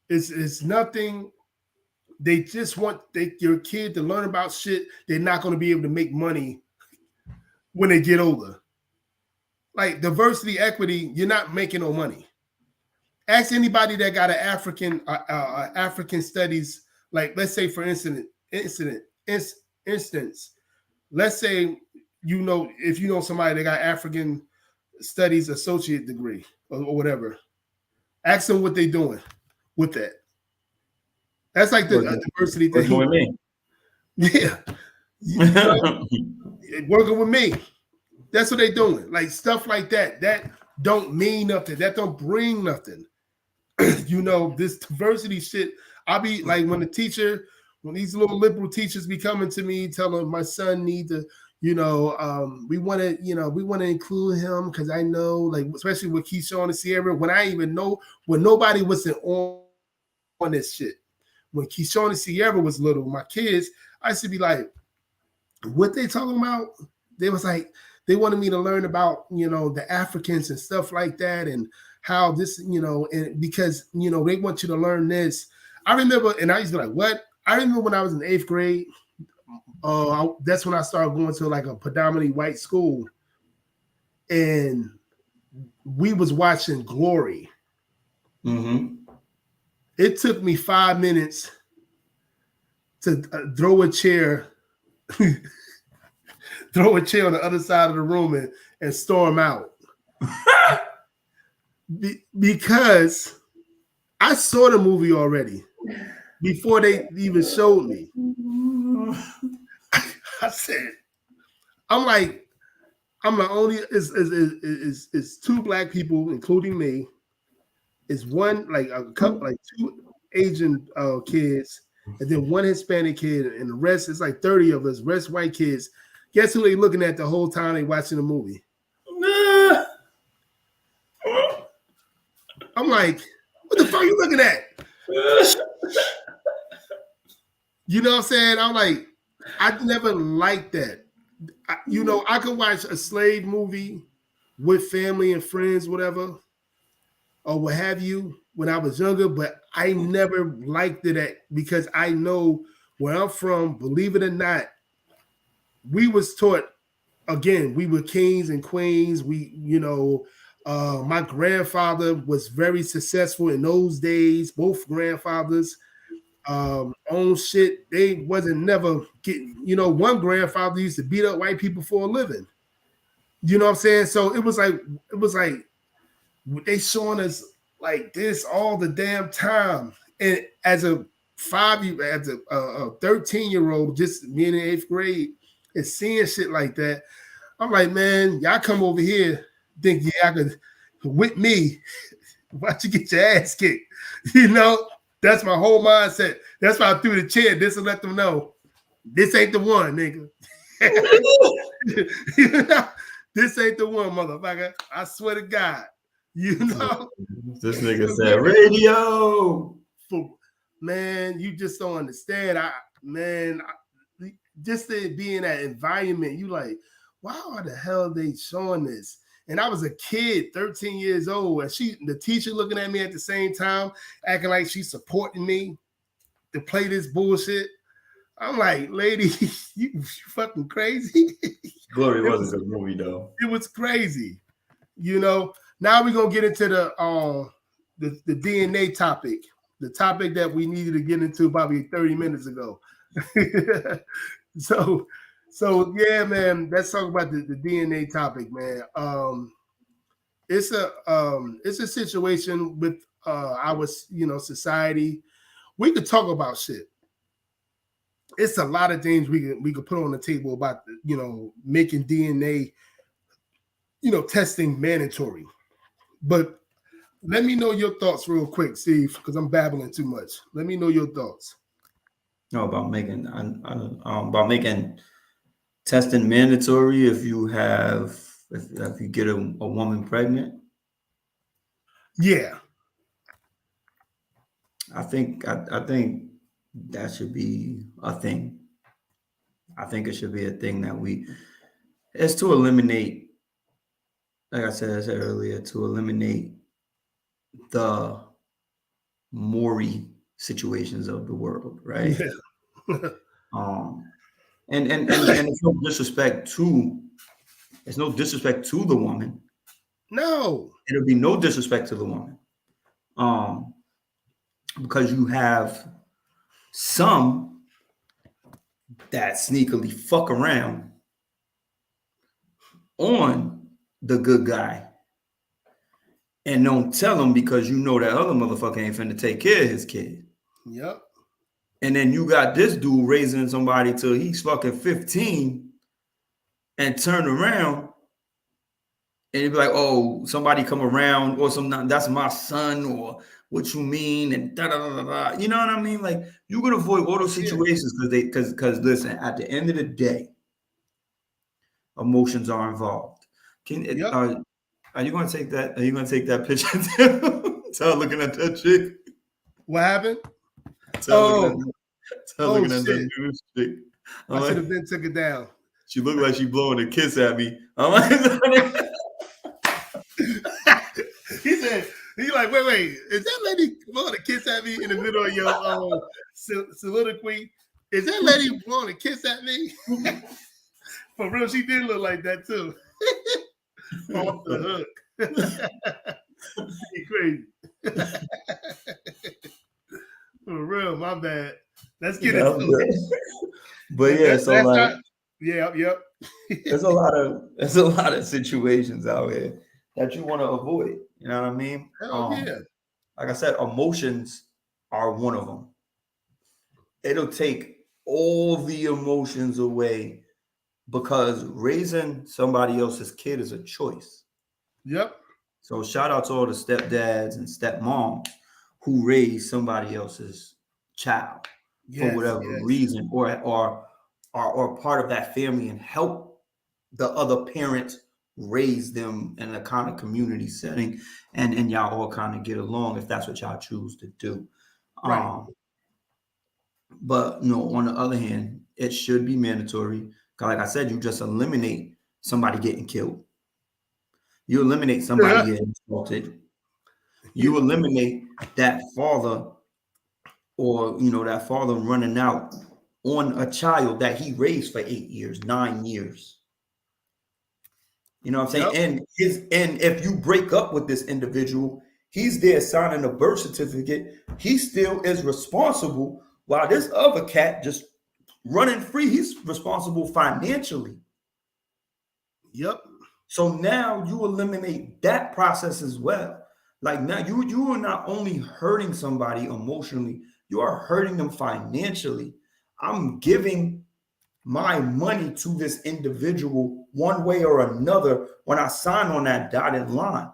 it's nothing. They just want your kid to learn about shit they're not going to be able to make money when they get older. Like diversity, equity, you're not making no money. Ask anybody that got an African studies, like let's say for instance, let's say if you know somebody that got African studies associate degree or whatever, ask them what they doing with that. That's like the diversity thing. Working with me. Yeah. Working with me. That's what they doing. Like stuff like that. That don't mean nothing. That don't bring nothing. This diversity shit. I'll be like when these little liberal teachers be coming to me telling my son need to, we want to include him because I know, like, especially with Keyshawn and Sierra, when nobody was on this shit. When Keyshawn and Sierra was little, my kids, I used to be like, what they talking about? They was like, they wanted me to learn about, the Africans and stuff like that and how this, and because, they want you to learn this. I remember, and I used to be like, what? I remember when I was in 8th grade, that's when I started going to like a predominantly white school. And we was watching Glory. Mm-hmm. It took me 5 minutes to throw a chair on the other side of the room and storm out. Because I saw the movie already before they even showed me. I said, I'm the only, it's 2 black people, including me. It's one, like a couple, like 2 Asian kids, and then 1 Hispanic kid, and the rest is like 30 of us, rest white kids. Guess who they looking at the whole time they watching the movie? I'm like, what the fuck are you looking at? You know what I'm saying? I'm like, I never liked that. I could watch a slave movie with family and friends, whatever, or what have you, when I was younger, but I never liked it because I know where I'm from, believe it or not, we was taught, again, we were kings and queens. We, My grandfather was very successful in those days. Both grandfathers own shit. They wasn't never getting, one grandfather used to beat up white people for a living. You know what I'm saying? So it was like they showing us like this all the damn time. And as a 13-year-old, just being in 8th grade and seeing shit like that, I'm like, man, y'all come over here, think y'all could whip me. Why don't you get your ass kicked? That's my whole mindset. That's why I threw the chair just to let them know this ain't the one, nigga. This ain't the one, motherfucker. I swear to God. This nigga said radio. Man, you just don't understand. Just to be in that environment, you like, why the hell are they showing this? And I was a kid, 13 years old, and the teacher looking at me at the same time, acting like she's supporting me to play this bullshit. I'm like, lady, you fucking crazy. Glory was a good movie, though. It was crazy. Now we're gonna get into the DNA topic, the topic that we needed to get into probably 30 minutes ago. So yeah, man, let's talk about the DNA topic, man. It's a situation with our society. We could talk about shit. It's a lot of things we could put on the table about making DNA testing mandatory. But let me know your thoughts real quick, Steve, because I'm babbling too much. Let me know your thoughts. No, about making testing mandatory if you get a woman pregnant. Yeah, I think that should be a thing. I think it should be a thing that it's to eliminate, like I said earlier, to eliminate the Maury situations of the world, right? Yeah. And it's no disrespect to the woman. No, it'll be no disrespect to the woman. Because you have some that sneakily fuck around on the good guy and don't tell him because that other motherfucker ain't finna take care of his kid. Yep. And then you got this dude raising somebody till he's fucking 15 and turn around and you'd be like, oh, somebody come around or that's my son or what you mean and da da da da. You know what I mean? Like you can avoid all those situations because listen, at the end of the day, emotions are involved. Are you gonna take that? Are you gonna take that picture? Tell looking at that chick. What happened? Looking at that news chick. I should have been took it down. She looked like she blowing a kiss at me. I'm like, He's like, wait, is that lady blowing a kiss at me in the middle of your soliloquy? Is that lady blowing a kiss at me? For real, she did look like that too. Off the hook. Crazy. For real, my bad. Let's get into it. But yeah, so like, yep. There's a lot of situations out here that you want to avoid. You know what I mean? Yeah. Like I said, emotions are one of them. It'll take all the emotions away because raising somebody else's kid is a choice. Yep. So shout out to all the stepdads and stepmoms who raise somebody else's child for whatever reason, or are part of that family and help the other parent raise them in a kind of community setting, and y'all all kind of get along if that's what y'all choose to do. Right. But on the other hand, it should be mandatory. Like I said, you just eliminate somebody getting killed. You eliminate somebody getting assaulted. You eliminate that father or, that father running out on a child that he raised for 8 years, 9 years. You know what I'm saying? And if you break up with this individual, he's there signing a birth certificate. He still is responsible, while this other cat just running free, he's responsible financially. Yep. So now you eliminate that process as well. Like now you are not only hurting somebody emotionally, you are hurting them financially. I'm giving my money to this individual one way or another when I sign on that dotted line.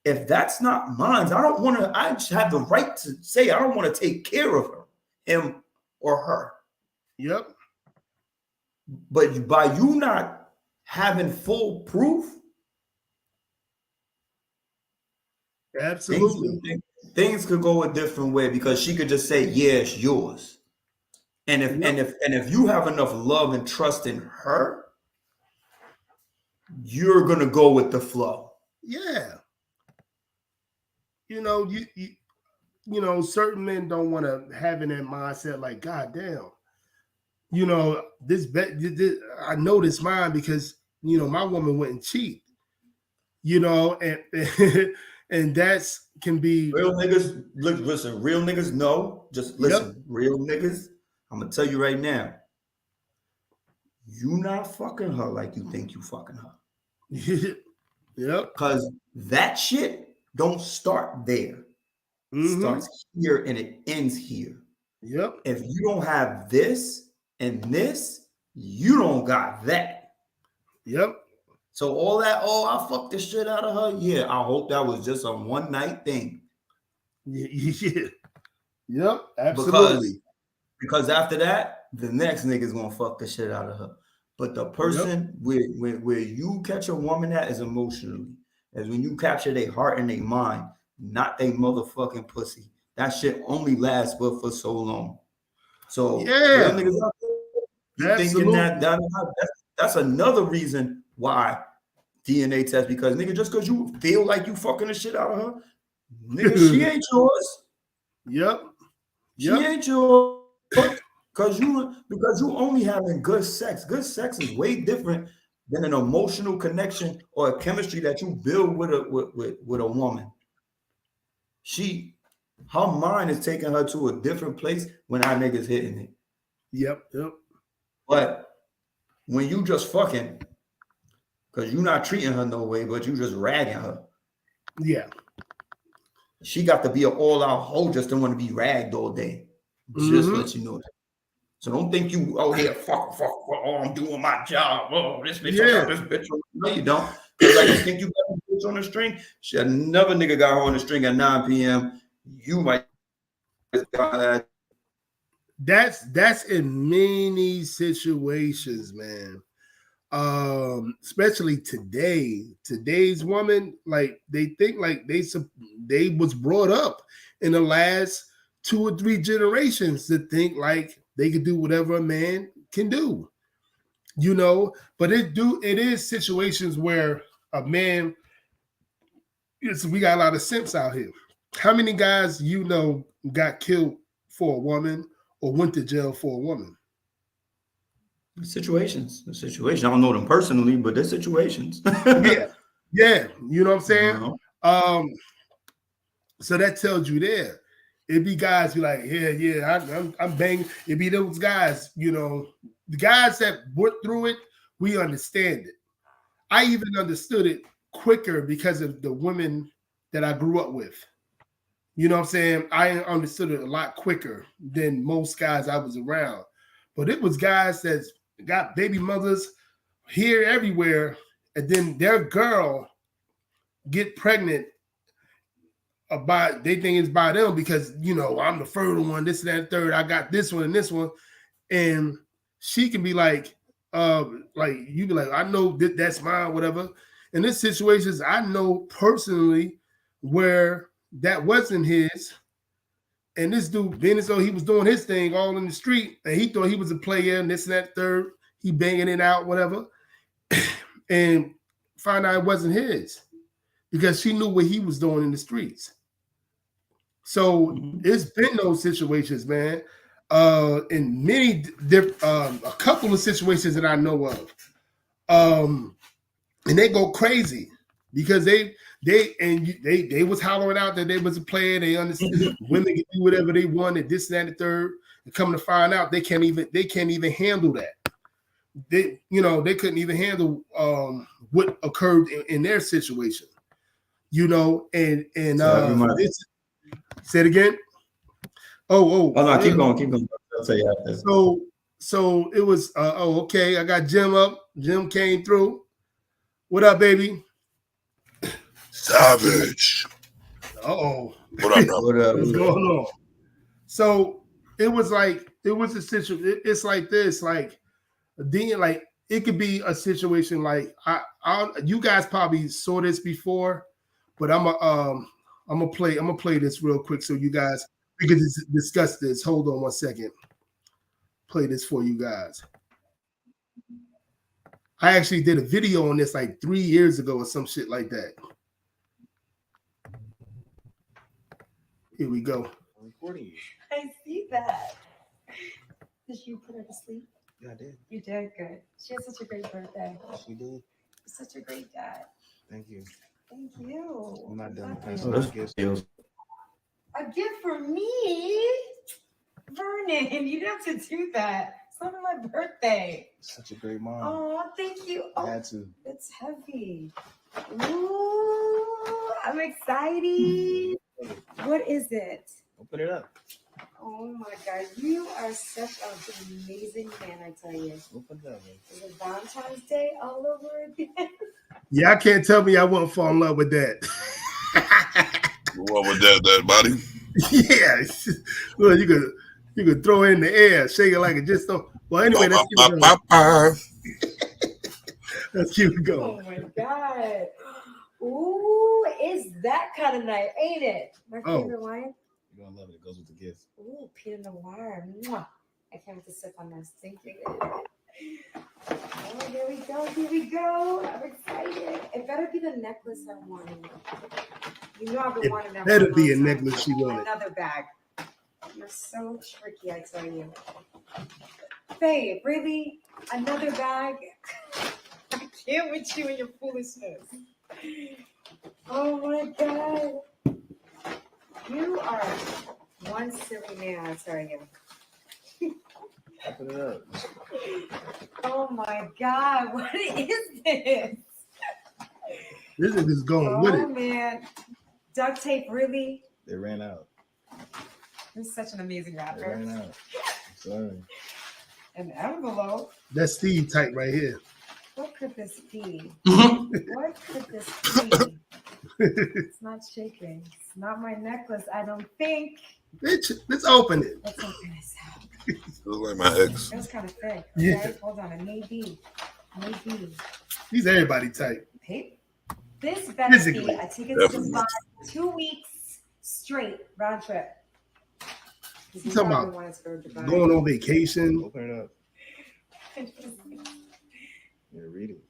If that's not mine, I just have the right to say I don't want to take care of her, him or her. Yep. But by you not having full proof, absolutely, things could go a different way, because she could just say, yeah, it's yours. And if you have enough love and trust in her, you're gonna go with the flow. Yeah. You know, certain men don't want to have in that mindset like, God damn, you know, this I know this mine because, you know, my woman wouldn't cheat, you know, and and that's can be real niggas. Look, listen, real niggas know. Just listen, real niggas. I'm gonna tell you right now, you not fucking her like you think you fucking her. Yep. Because that shit don't start there. It starts here and it ends here. Yep. If you don't have this and this, you don't got that. Yep. So all that, oh, I fucked the shit out of her. Yeah, I hope that was just a one night thing. Yeah. Yep. Absolutely. Because after that, the next nigga's gonna fuck the shit out of her. But the person where you catch a woman at is emotionally, is when you capture their heart and their mind, not their motherfucking pussy. That shit only lasts but for so long. So real niggas out there, you thinking that's another reason why DNA test, because nigga, just because you feel like you fucking the shit out of her, nigga, she ain't yours. Yep. She ain't yours. Because you only having good sex. Good sex is way different than an emotional connection or a chemistry that you build with a woman. Her mind is taking her to a different place when our niggas hitting it. Yep. But when you just fucking, because you're not treating her no way, but you just ragging her. Yeah. She got to be an all-out hoe just to want to be ragged all day. Just let you know that. So don't think you, oh yeah, fuck, oh, I'm doing my job. Oh, this bitch, I got this bitch. No, you don't. Because like you think you got this bitch on the string. Shit, another nigga got her on the string at 9 p.m. You might. That's in many situations, man. Especially today's woman, like they think like they was brought up in the last 2 or 3 generations to think like they could do whatever a man can do, you know. But it is situations where a man, we got a lot of simps out here. How many guys you know got killed for a woman or went to jail for a woman? Situations. I don't know them personally, but they're situations. yeah. You know what I'm saying? So that tells you there. It'd be guys be like, I'm banging. It'd be those guys, you know, the guys that went through it, we understand it. I even understood it quicker because of the women that I grew up with. You know what I'm saying? I understood it a lot quicker than most guys I was around. But it was guys that got baby mothers here, everywhere, and then their girl get pregnant they think it's by them because, you know, I'm the fertile one, this and that, third, I got this one and this one. And she can be like you be like, I know that's mine, whatever. In this situations, I know personally where that wasn't his. And this dude, being as though he was doing his thing all in the street, and he thought he was a player and this and that, third, he banging it out, whatever. And find out it wasn't his because she knew what he was doing in the streets. So it's been those situations, man. In many different, a couple of situations that I know of. and they go crazy because they was hollering out that they was a player. They understand women can do whatever they want and this, that, and the third. And come to find out, they can't even handle that. They couldn't even handle what occurred in their situation. And say it again. Oh no, keep going. I'll tell you after. So it was okay. I got Jim up. Jim came through. What up, baby? Savage. Uh-oh. What up, bro? What's going on? So it was a situation. It's like this, like it could be a situation like you guys probably saw this before, but I'm gonna play this real quick so you guys we can discuss this. Hold on one second. Play this for you guys. I actually did a video on this like 3 years ago or some shit like that. Here we go. I'm recording you. I see that. Did you put her to sleep? Yeah, I did. You did good. She had such a great birthday. She did. You're such a great dad. Thank you. Thank you. I'm not done Okay. passing out gifts. A gift for me? Vernon, you didn't have to do that. It's not my birthday. Such a great mom. Oh, thank you. I had to. It's heavy. Ooh, I'm excited. What is it? Open it up. Oh my God, you are such an amazing man, I tell you. Open it up, man. Is it Valentine's Day all over again? Yeah, I can't tell me I wouldn't fall in love with that. What with that body? Yeah. Well, you could throw it in the air, shake it like it just don't. Well, anyway, let's keep it going. Oh my God. Ooh, it's that kind of night, ain't it? My favorite wine. You're gonna love it. It goes with the gift. Ooh, Pinot Noir. Mwah. I can't wait to sip on this. Thank you. Oh, here we go. Here we go. I'm excited. It better be the necklace I wanted. You know I've been wanting that. Better be a necklace she wanted. Another bag. You're so tricky, I tell you. Babe, really? Another bag? I can't with you and your foolishness. Oh my God. You are one silly man, I tell you. Open it up. Oh my God, what is this? This is going with it. Oh man. Duct tape, really? They ran out. You're such an amazing They rapper. ran out. Sorry. An envelope? That's Steve type right here. What could this be? What could this be? It's not shaking. It's not my necklace, I don't think. Bitch, let's open it. Let's open this out. Looks like my ex. It was kind of thick. Okay, Yeah. hold on. It may be. Maybe. He's everybody type. Hey, this better Physically. be a ticket to Dubai 2 weeks straight round trip. You talking about going on vacation? Open it up. Yeah, read it.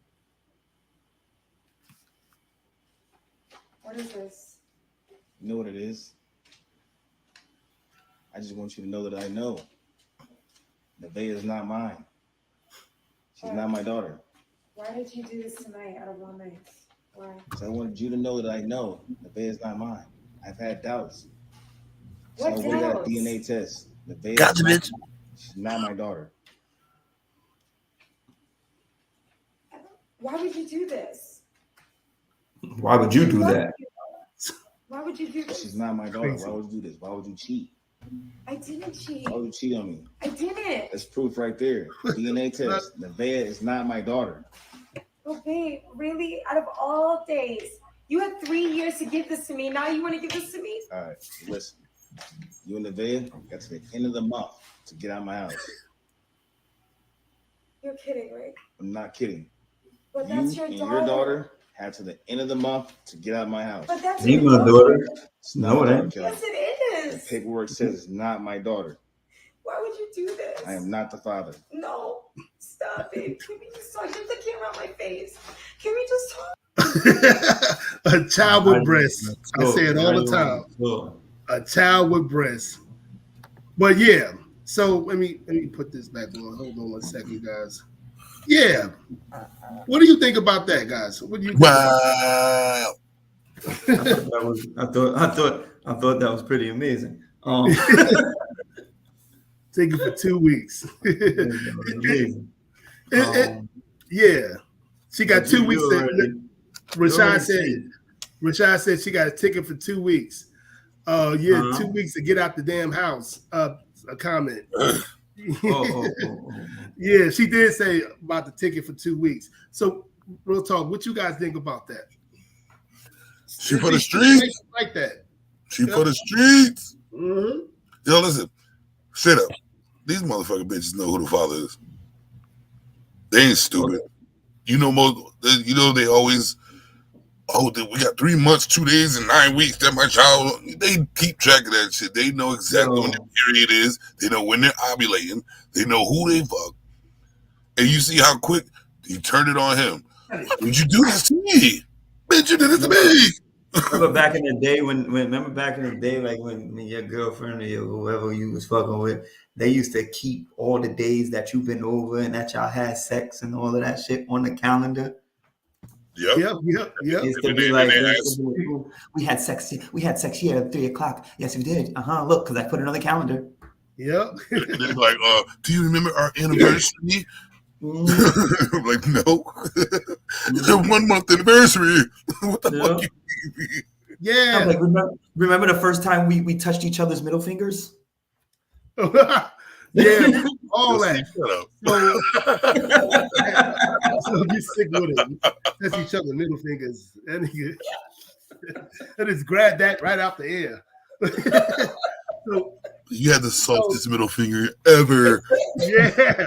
What is this? You know what it is? I just want you to know that I know. Nevaeh is not mine. She's not my daughter. Why did you do this tonight out of all nights? Why? So I wanted you to know that I know Nevaeh is not mine. I've had doubts. What so I went doubts? a DNA test. Nevaeh Gotcha, bitch. She's not my daughter. Why would you do this? Why would you do that? Why would you do this? She's not my daughter. Why would you do this? Why would you cheat? I didn't cheat. Why would you cheat on me? I didn't. That's proof right there. DNA test. Nevaeh is not my daughter. Oh, babe, really? Out of all days, you had 3 years to give this to me. Now you want to give this to me? All right, listen. You and Nevaeh got to the end of the month to get out of my house. You're kidding, right? I'm not kidding. But You that's your and daughter. your daughter had to the end of the month to get out of my house. But that's Ain't your my daughter. It's not No, it my ain't. daughter, Kelly. Yes, it The is. paperwork says it's not my daughter. Why would you do this? I am not the father. No, stop it. Can we just talk? Get the camera on my face. Can we just talk? A child with breasts. I say it all the time. A child with breasts. But yeah, so let me put this back on. Hold on one second, guys. Yeah. What do you think about that, guys? What do you think? Wow. I thought that was pretty amazing. Take it for 2 weeks. Amazing. Yeah. She got 2 weeks. Rashad said she got a ticket for 2 weeks. 2 weeks to get out the damn house. A comment. Yeah, she did say about the ticket for 2 weeks. So, real talk, what you guys think about that? She for the streets. Like that. She for the streets. Mm-hmm. Yo, listen. Shut up. These motherfucking bitches know who the father is. They ain't stupid. You know, they always, we got 3 months, 2 days, and 9 weeks that my child, they keep track of that shit. They know exactly when their period is. They know when they're ovulating. They know who they fuck. And you see how quick he turned it on him. Would you do this to me? Bitch, you did it to me. Remember back in the day like when your girlfriend or whoever you was fucking with, they used to keep all the days that you've been over and that y'all had sex and all of that shit on the calendar. Yep. It used to be like, we had sex here at 3 o'clock. Yes, we did. Look, because I put it on the calendar. Yep. And they're like, do you remember our anniversary? I'm like, no. It's a 1 month anniversary. What the fuck you mean? Yeah. I'm like, remember the first time we touched each other's middle fingers? Yeah, all that. So be sick with it. That's each other middle fingers. And just grab that right out the air. So, you had the softest middle finger ever. Yeah.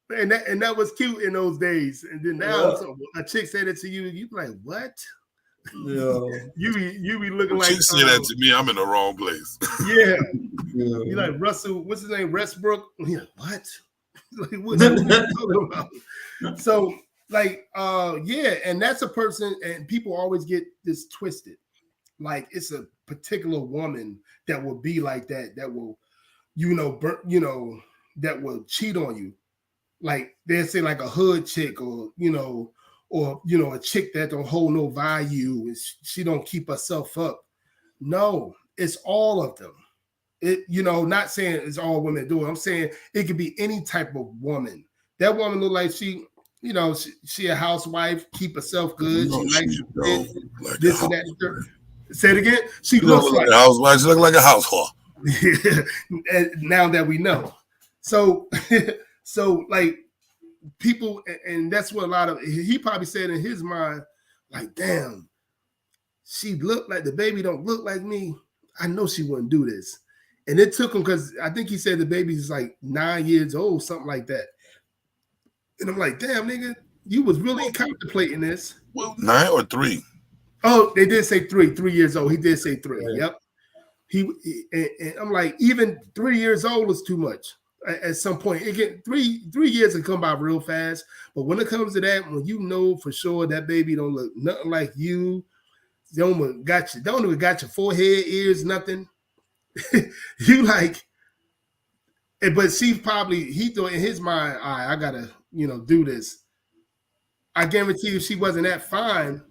And that was cute in those days. And then now a chick said it to you, you be like, what? Yeah. You be looking like chick say that to me, I'm in the wrong place. Yeah. You like Russell, what's his name? Westbrook? Yeah, what? Like, what are you talking about? So, like, and that's a person, and people always get this twisted. Like, it's a particular woman that will be like that will, that will cheat on you. Like, they'll say like a hood chick or a chick that don't hold no value and she don't keep herself up. No, it's all of them. Not saying it's all women do it. I'm saying it could be any type of woman. That woman look like she a housewife, keep herself good. No, she likes like this and that. Say it again. She looks looks like a housewife. She look like a house whore. Now that we know. So like people, and that's what a lot of, he probably said in his mind, like, damn, she looked like, the baby don't look like me. I know she wouldn't do this. And it took him, because I think he said the baby's like 9 years old, something like that. And I'm like, damn, nigga, you was really contemplating this. Well, 9 or 3? Oh, they did say 3 years old. He did say 3. Yeah. Yep. And I'm like, even 3 years old is too much. At some point, it get 3 years can come by real fast. But when it comes to that, when you know for sure that baby don't look nothing like you, don't even got your forehead, ears, nothing. You like, but she probably, he thought in his mind, all right, I gotta, do this. I guarantee if she wasn't that fine,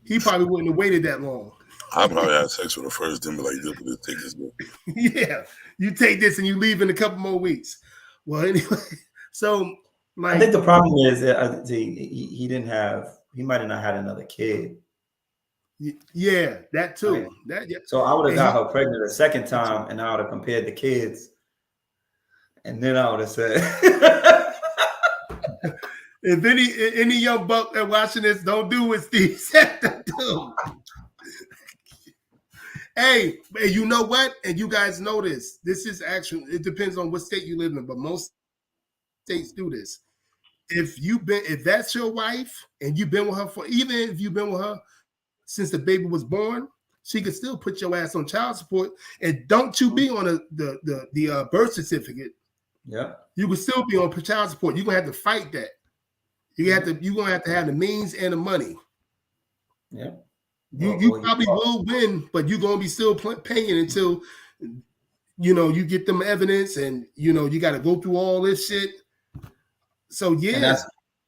he probably wouldn't have waited that long. I probably had sex with her first, then be like, take this book. Yeah, you take this and you leave in a couple more weeks. Well, anyway, so like, I think the problem is that he might have not had another kid. Yeah, that too. Right. So I would have got her pregnant a second time, and I would have compared the kids, and then I would have said, if any young buck that watching this, don't do what Steve said to do. Hey, you know what? And you guys know this. This is actually, it depends on what state you live in, but most states do this. If that's your wife and you've been with her even if you've been with her since the baby was born, she could still put your ass on child support. And don't you be on the birth certificate. Yeah. You could still be on child support. You're gonna have to fight that. You're gonna have to have the means and the money. Yeah. You probably will win, but you're gonna be still paying until you get them evidence, and you got to go through all this shit. So yeah,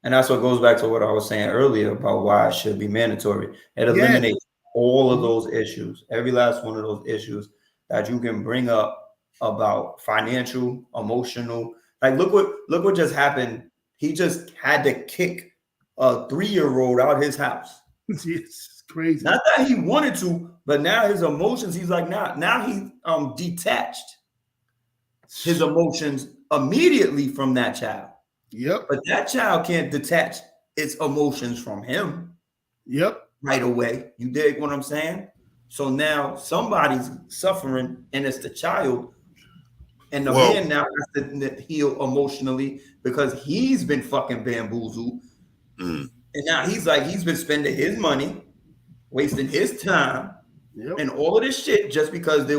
and that's what goes back to what I was saying earlier about why it should be mandatory. It eliminates all of those issues, every last one of those issues that you can bring up about financial, emotional. Like look what just happened. He just had to kick a 3-year-old out of his house. It's crazy. Not that he wanted to, but now his emotions, he's like, now he detached his emotions immediately from that child. Yep. But that child can't detach its emotions from him. Yep. Right away. You dig what I'm saying? So now somebody's suffering, and it's the child. And the man now has to heal emotionally because he's been fucking bamboozled. And now he's been spending his money, wasting his time, and all of this shit just because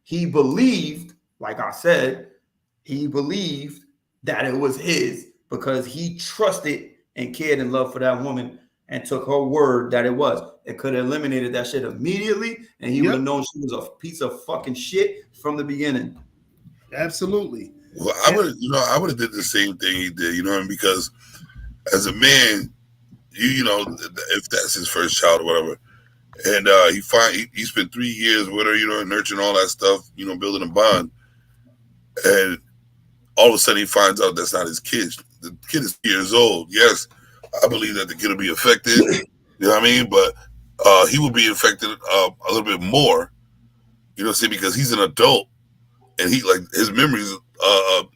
he believed, like I said, he believed that it was his because he trusted and cared and loved for that woman and took her word that it was. It could have eliminated that shit immediately, and he would have known she was a piece of fucking shit from the beginning. Absolutely. Well, I would have did the same thing he did, you know what I mean? Because as a man, you know, if that's his first child or whatever, and he spent 3 years with her, you know, nurturing all that stuff, you know, building a bond, and all of a sudden he finds out that's not his kid. The kid is 3 years old. Yes, I believe that the kid will be affected, you know what I mean? But he will be affected a little bit more, you know what I'm saying? Because he's an adult, and his memories,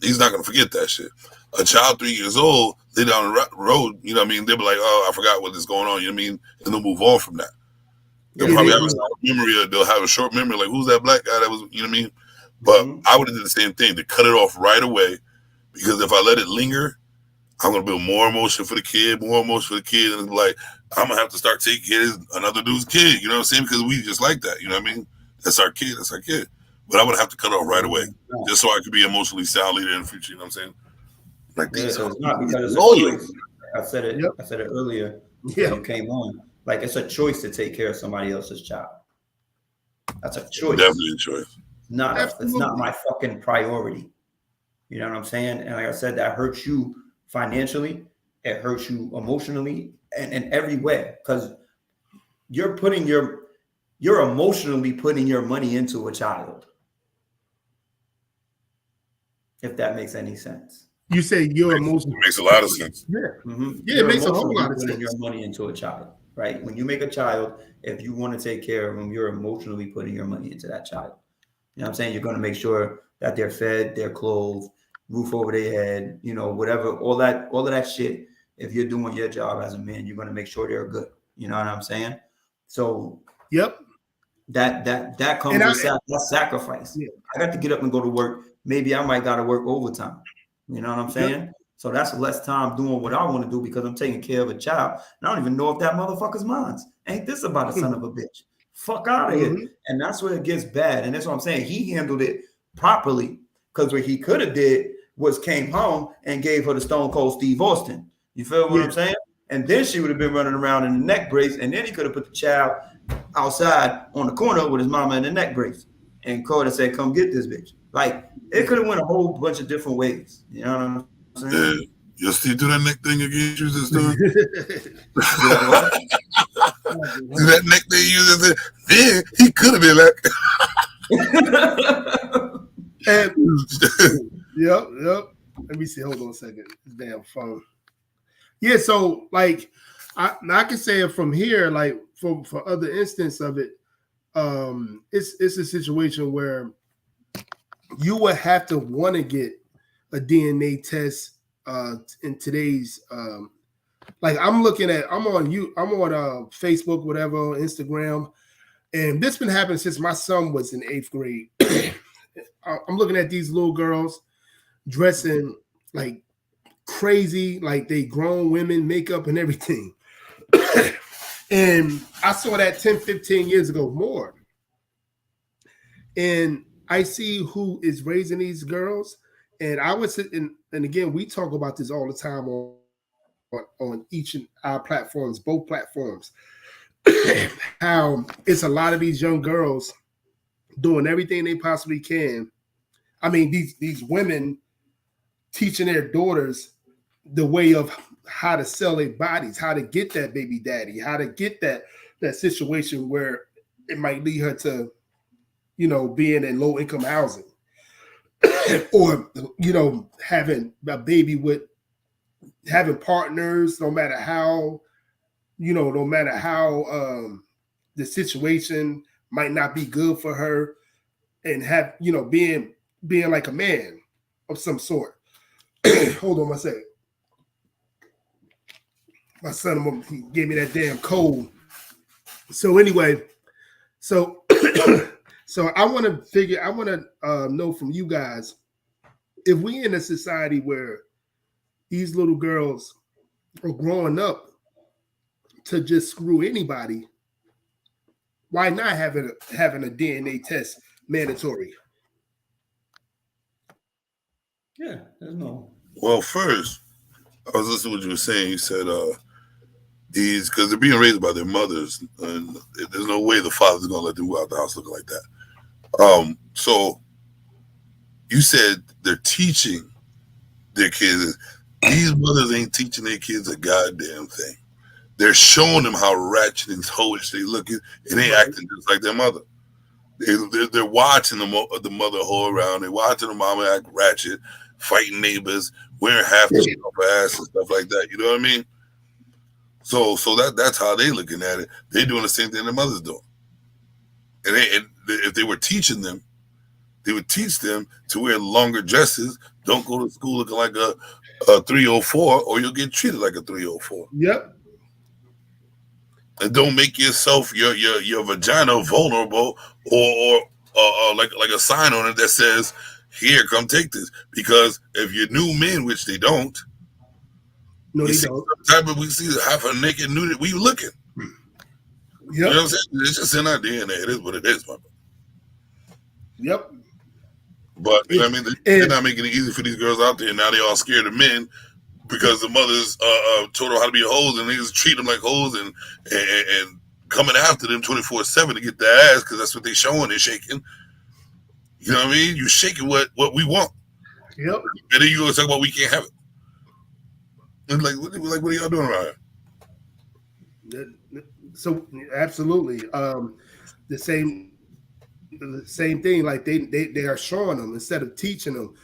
he's not going to forget that shit. A child 3 years old, they down the road, you know what I mean? They'll be like, oh, I forgot what is going on, you know what I mean? And they'll move on from that. They'll probably have a short memory, or they'll have a short memory, like, who's that black guy that was, you know what I mean? But I would have did the same thing, to cut it off right away, because if I let it linger, I'm going to build more emotion for the kid, and it's like, I'm going to have to start taking care of another dude's kid, you know what I'm saying? Because we just like that, you know what I mean? That's our kid. But I would have to cut it off right away, just so I could be emotionally sound leader in the future, you know what I'm saying? Like it's not because it's a choice. I said it earlier when you came on. Like, it's a choice to take care of somebody else's child. That's a choice. Definitely a choice. It's not my fucking priority. You know what I'm saying? And like I said, that hurts you financially. It hurts you emotionally and in every way, because you're emotionally putting your money into a child. If that makes any sense. You say your emotion makes a lot of sense. Yeah, It makes a whole lot of putting sense. your money into a child, right? When you make a child, if you want to take care of them, you're emotionally putting your money into that child. You know what I'm saying? You're going to make sure that they're fed, they're clothed, roof over their head, you know, whatever, all of that shit. If you're doing your job as a man, you're going to make sure they're good. You know what I'm saying? So that comes with that sacrifice. Yeah. I got to get up and go to work. Maybe I might got to work overtime. You know what I'm saying? Yep. So that's less time doing what I want to do because I'm taking care of a child. And I don't even know if that motherfucker's mine. Ain't this about a son of a bitch? Fuck out of here. And that's where it gets bad. And that's what I'm saying. He handled it properly, because what he could have did was came home and gave her the Stone Cold Steve Austin. You feel what I'm saying? And then she would have been running around in the neck brace, and then he could have put the child outside on the corner with his mama in the neck brace and called and said, come get this bitch. Like, it could have went a whole bunch of different ways. You know what I'm saying? You'll still do that neck thing again, you just doing? Do that neck thing you just did? Then he could have been like. Yep. Let me see. Hold on a second. This damn phone. Yeah, so like I can say it from here, like for other instance of it, it's a situation where you would have to want to get a DNA test in today's like I'm on Facebook, whatever, Instagram, and this been happening since my son was in 8th grade. I'm looking at these little girls dressing like crazy, like they grown women, makeup and everything. And I saw that 10, 15 years ago more. And I see who is raising these girls. And I was and again, we talk about this all the time on each of our platforms, both platforms, how it's a lot of these young girls doing everything they possibly can. I mean, these women teaching their daughters the way of how to sell their bodies, how to get that baby daddy, how to get that situation where it might lead her to, being in low income housing, or having a baby with having partners, no matter how the situation might not be good for her, and have being like a man of some sort. Hold on one second. My son, he gave me that damn cold. So anyway, so I want to know from you guys, if we in a society where these little girls are growing up to just screw anybody, why not having a DNA test mandatory? Yeah, there's no. Well, first, I was listening to what you were saying. You said these, because they're being raised by their mothers, and there's no way the father's gonna let them go out the house looking like that. So you said they're teaching their kids. These mothers ain't teaching their kids a goddamn thing. They're showing them how ratchet and hoish they looking, and they acting just like their mother. They're watching the mother hoe around. They're watching the mama act ratchet, fighting neighbors, wearing half the shit off her ass and stuff like that. You know what I mean? So that's how they looking at it. They're doing the same thing their mother's doing. And if they were teaching them, they would teach them to wear longer dresses. Don't go to school looking like a 304, or you'll get treated like a 304. Yep. And don't make yourself your vagina vulnerable, or like a sign on it that says, "Here, come take this." Because if you're new men, which they don't, no, they don't. Sometimes we see half a naked nudity. We looking. Yep. You know what I'm saying? It's just in our DNA. It is what it is, my brother. Yep. But you know what I mean? They're not making it easy for these girls out there. Now they all scared of men because the mothers told them how to be hoes, and they just treat them like hoes and coming after them 24/7 to get their ass, because that's what they're showing. They're shaking. You know what I mean? You shaking what we want. Yep. And then you go talk about we can't have it. And what are y'all doing around here? So absolutely, the same thing. Like they are showing them instead of teaching them.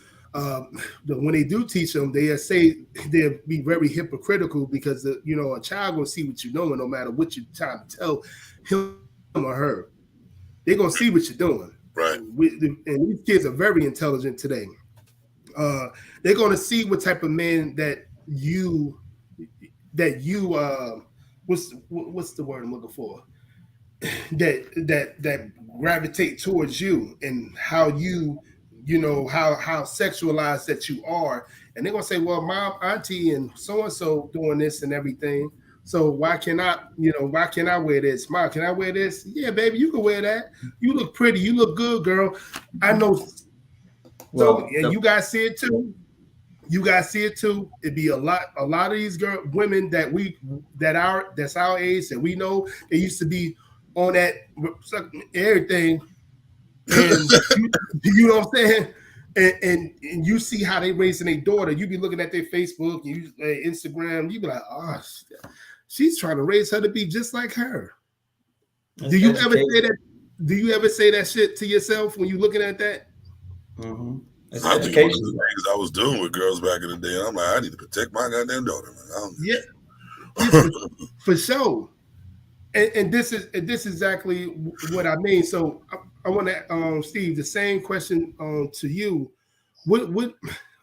When they do teach them, they'll be very hypocritical, because a child gonna see what you're doing, no matter what you're trying to tell him or her. They're gonna see what you're doing. Right. And these kids are very intelligent today. They're gonna see what type of man that you what's the word I'm looking for? That gravitate towards you, and how how sexualized that you are. And they're gonna say, well, mom, auntie, and so doing this and everything. So why can I wear this? Mom, can I wear this? Yeah, baby, you can wear that. You look pretty. You look good, girl. I know. So, and you guys see it too. You guys see it too. It'd be a lot of these women that's our age, that we know, they used to be on that everything. And you know what I'm saying? And you see how they raising their daughter. You be looking at their Facebook and Instagram. You be like, oh, she's trying to raise her to be just like her. Do you ever say that? Do you ever say that shit to yourself when you're looking at that? Mm-hmm. I think one of the things I was doing with girls back in the day, I'm like, I need to protect my goddamn daughter. For sure. And this is exactly what I mean. So I want to, Steve, the same question to you. What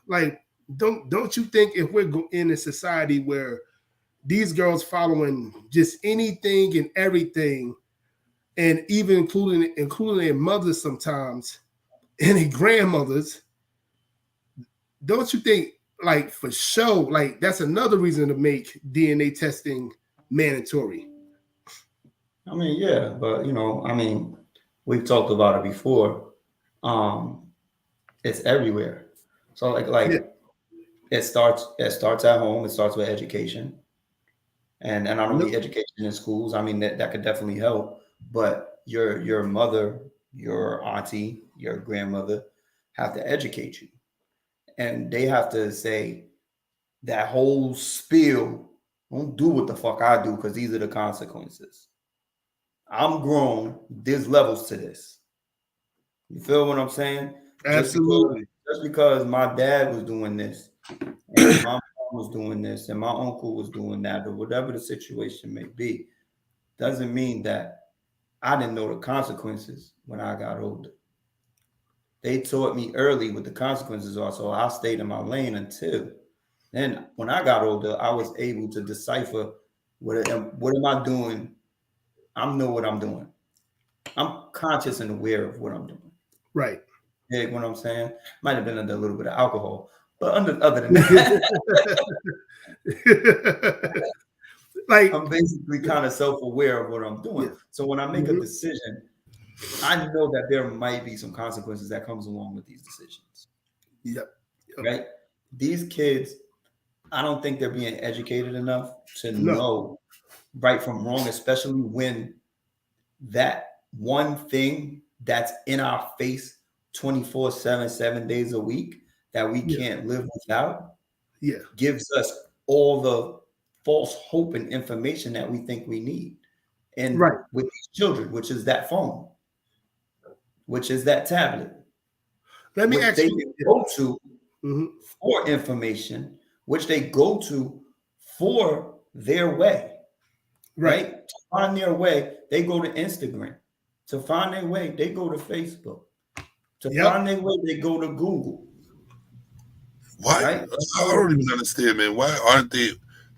like don't you think, if we're in a society where these girls following just anything and everything, and even including their mothers sometimes, and their grandmothers, don't you think, like, for sure, like, that's another reason to make DNA testing mandatory? I mean, yeah, but we've talked about it before. It's everywhere. So it starts at home. It starts with education, and I don't mean education in schools. I mean that could definitely help. But your mother, your auntie, your grandmother have to educate you, and they have to say, that whole spiel. Don't do what the fuck I do because these are the consequences. I'm grown. There's levels to this. You feel what I'm saying? Absolutely. Just because my dad was doing this, and my mom was doing this, and my uncle was doing that, or whatever the situation may be, doesn't mean that I didn't know the consequences when I got older. They taught me early what the consequences are, so I stayed in my lane until then. When I got older, I was able to decipher what am I doing. I know what I'm doing. I'm conscious and aware of what I'm doing. Right. You know what I'm saying? Might have been under a little bit of alcohol, but other than that, like I'm basically kind of self-aware of what I'm doing. Yeah. So when I make a decision, I know that there might be some consequences that comes along with these decisions. Yep. Right? These kids, I don't think they're being educated enough to know right from wrong, especially when that one thing that's in our face 24/7, 7 days a week that we can't live without gives us all the false hope and information that we think we need. And with these children, which is that phone, which is that tablet. Let me they go to for information, which they go to for their way. Right? To find their way, they go to Instagram. To find their way, they go to Facebook. To find their way, they go to Google. Why? Right? I don't even understand, man. Why aren't they?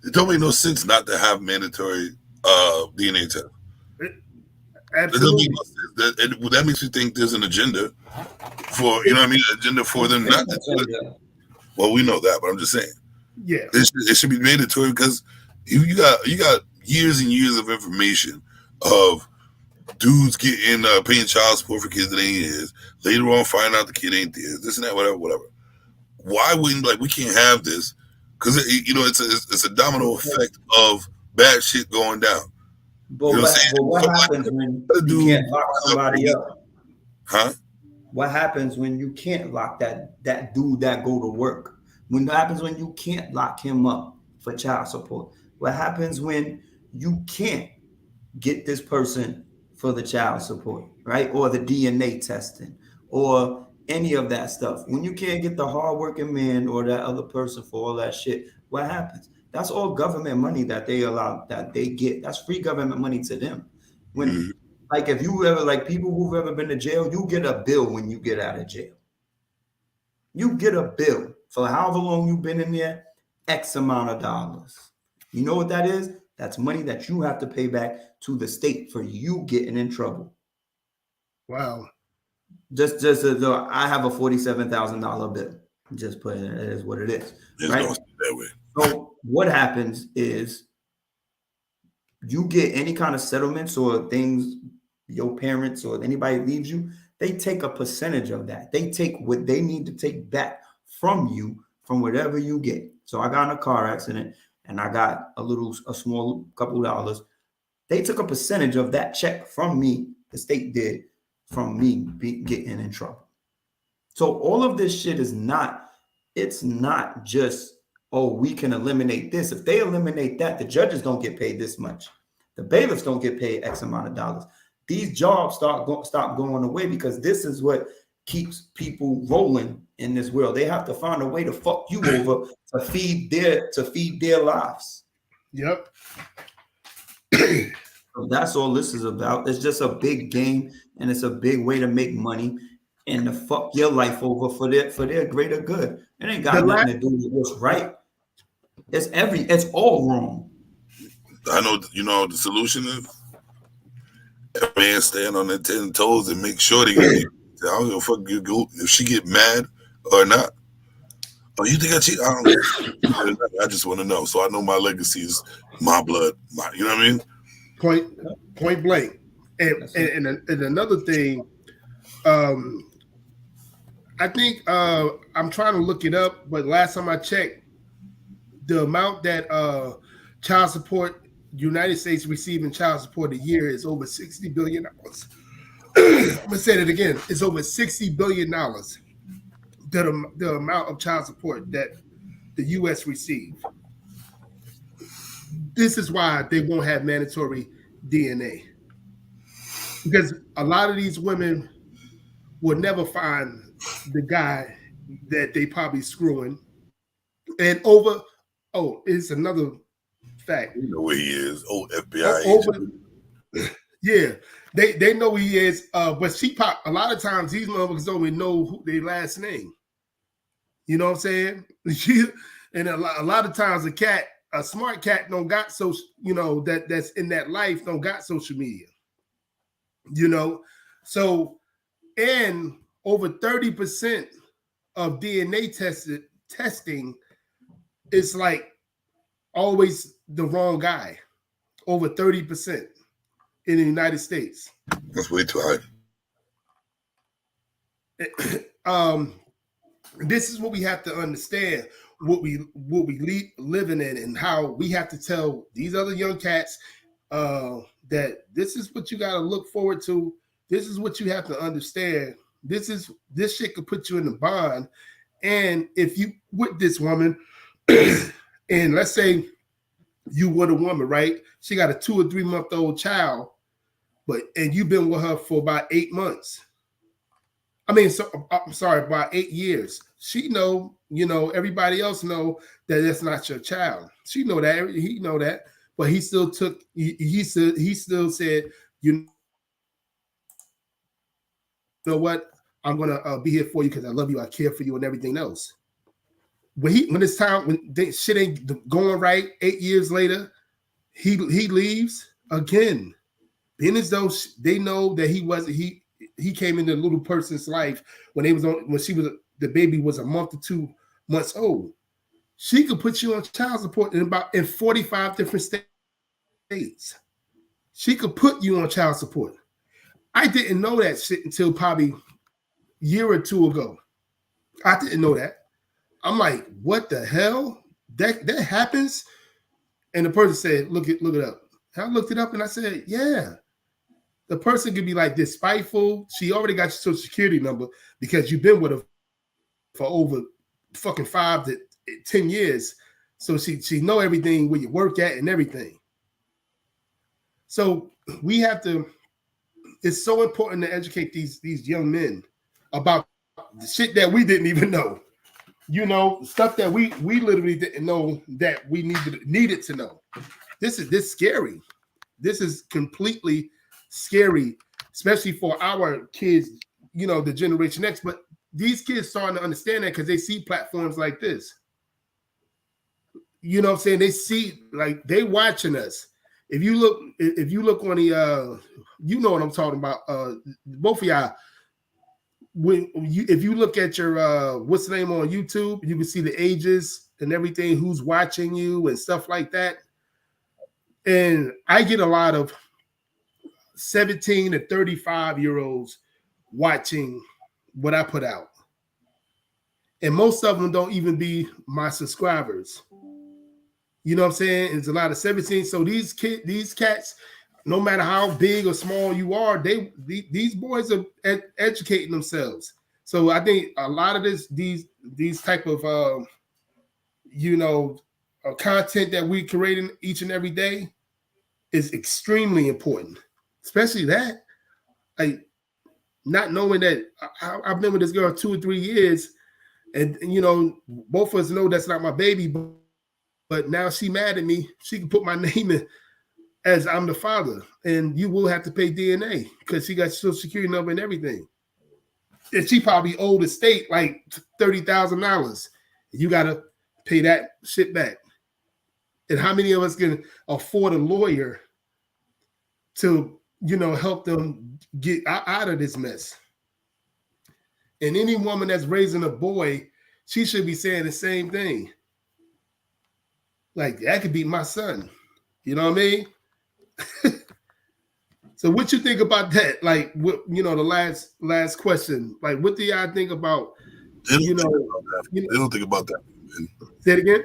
It don't make no sense not to have mandatory DNA test. Absolutely. That makes me think there's an agenda for, you know what I mean? Agenda for them not to do it. Well, we know that, but I'm just saying. Yeah. It should be mandatory because you got years and years of information of dudes getting paying child support for kids that ain't his. Later on, find out the kid ain't theirs. This and that, whatever. Why wouldn't we can't have this? Because it's a domino effect of bad shit going down. But what happens when you can't lock somebody up? Huh? What happens when you can't lock that dude that go to work? What happens when you can't lock him up for child support? What happens when you can't get this person for the child support, right? Or the DNA testing or any of that stuff. When you can't get the hardworking man or that other person for all that shit, what happens? That's all government money that they allow, that they get. That's free government money to them. When, if you ever, people who've ever been to jail, you get a bill when you get out of jail. You get a bill for however long you've been in there, X amount of dollars. You know what that is? That's money that you have to pay back to the state for you getting in trouble. Wow. Just as though I have a $47,000 bill. Just put it as what it is. Right? That way. So what happens is you get any kind of settlements or things, your parents or anybody leaves you, they take a percentage of that. They take what they need to take back from you from whatever you get. So I got in a car accident and I got a small couple of dollars. They took a percentage of that check from me, the state did, from me getting in trouble. So all of this shit is not just, oh, we can eliminate this. If they eliminate that, the judges don't get paid this much. The bailiffs don't get paid X amount of dollars. These jobs stop going away because this is what keeps people rolling in this world. They have to find a way to fuck you over to feed their lives. Yep. So that's all this is about. It's just a big game and it's a big way to make money and to fuck your life over for their greater good. It ain't got nothing to do with what's right. It's all wrong. I know, the solution is a man stand on their 10 toes and make sure they get. I don't give a fuck if she get mad or not. Oh, you think I cheat? I don't know. I just want to know. So I know my legacy is my blood. You know what I mean? Point blank. And another thing, I think I'm trying to look it up, but last time I checked, the amount that child support United States receiving child support a year is over $60 billion. I'm gonna say that again. It's over $60 billion. The amount of child support that the U.S. receive. This is why they won't have mandatory DNA. Because a lot of these women will never find the guy that they probably screwing. And it's another fact. You know where he is. Oh, FBI agent. Yeah, they know he is. But a lot of times these motherfuckers don't even know their last name. You know what I'm saying? And a lot of times a smart cat don't got that's in that life don't got social media. So and over 30% of DNA testing is like always the wrong guy. Over 30% in the United States. That's way too high. This is what we have to understand. What we living in, and how we have to tell these other young cats that this is what you got to look forward to. This is what you have to understand. This shit could put you in the bond. And if you with this woman, and let's say you with a woman, right? She got a 2 or 3 month old child, and you've been with her for about 8 months. I'm sorry, about 8 years. She know, everybody else know that that's not your child. She know that, he know that, but he still said, you know what? I'm gonna be here for you because I love you, I care for you, and everything else. When it's time, when shit ain't going right, 8 years later, he leaves again. Being as though they know that he came into the little person's life when the baby was a month or 2 months old. She could put you on child support in 45 different states. She could put you on child support. I didn't know that shit until probably a year or 2 ago. I didn't know that. I'm like, what the hell? That happens? And the person said, look it up. And I looked it up and I said, yeah. The person could be like this spiteful. She already got your social security number because you've been with her for over fucking 5 to 10 years. So she know everything where you work at and everything. So we have to, it's so important to educate these young men about the shit that we didn't even know. Stuff that we literally didn't know that we needed to know. This is scary. This is completely scary, especially for our kids, the Generation X. But these kids starting to understand that because they see platforms like this. You know what I'm saying? They see, like, they watching us. If you look on the you know what I'm talking about. Both of y'all, if you look at your what's the name on YouTube, you can see the ages and everything, who's watching you and stuff like that. And I get a lot of 17 to 35-year-olds watching what I put out. And most of them don't even be my subscribers. You know what I'm saying? It's a lot of 17. So these cats, no matter how big or small you are, these boys are educating themselves. So I think a lot of these type of content that we're creating each and every day is extremely important. Especially that, like, not knowing that I've been with this girl 2 or 3 years, and both of us know that's not my baby, but now she mad at me. She can put my name in as I'm the father, and you will have to pay DNA because she got social security number and everything. And she probably owed the state like $30,000. You got to pay that shit back. And how many of us can afford a lawyer to help them get out of this mess? And any woman that's raising a boy, she should be saying the same thing. Like, that could be my son. You know what I mean? So what you think about that? Like, the last question. Like, what do y'all think about, They don't think about that. Say it again?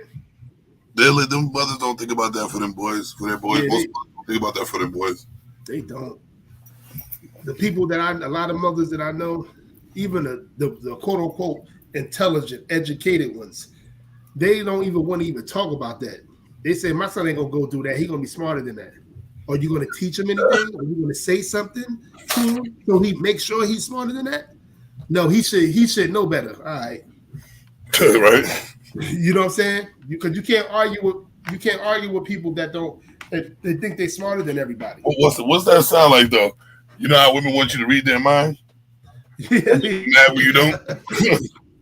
Them brothers don't think about that for them boys. For their boys. Yeah, Most don't think about that for them boys. They don't. The people a lot of mothers that I know, even the quote unquote intelligent, educated ones, they don't even want to even talk about that. They say my son ain't gonna go do that. He gonna be smarter than that. Are you gonna teach him anything? Are you gonna say something to him so he makes sure he's smarter than that? No, he should know better. All right. Right. You know what I'm saying? Because you can't argue with people that they think they're smarter than everybody. What's that sound like though? You know how women want you to read their mind? Mad when you don't?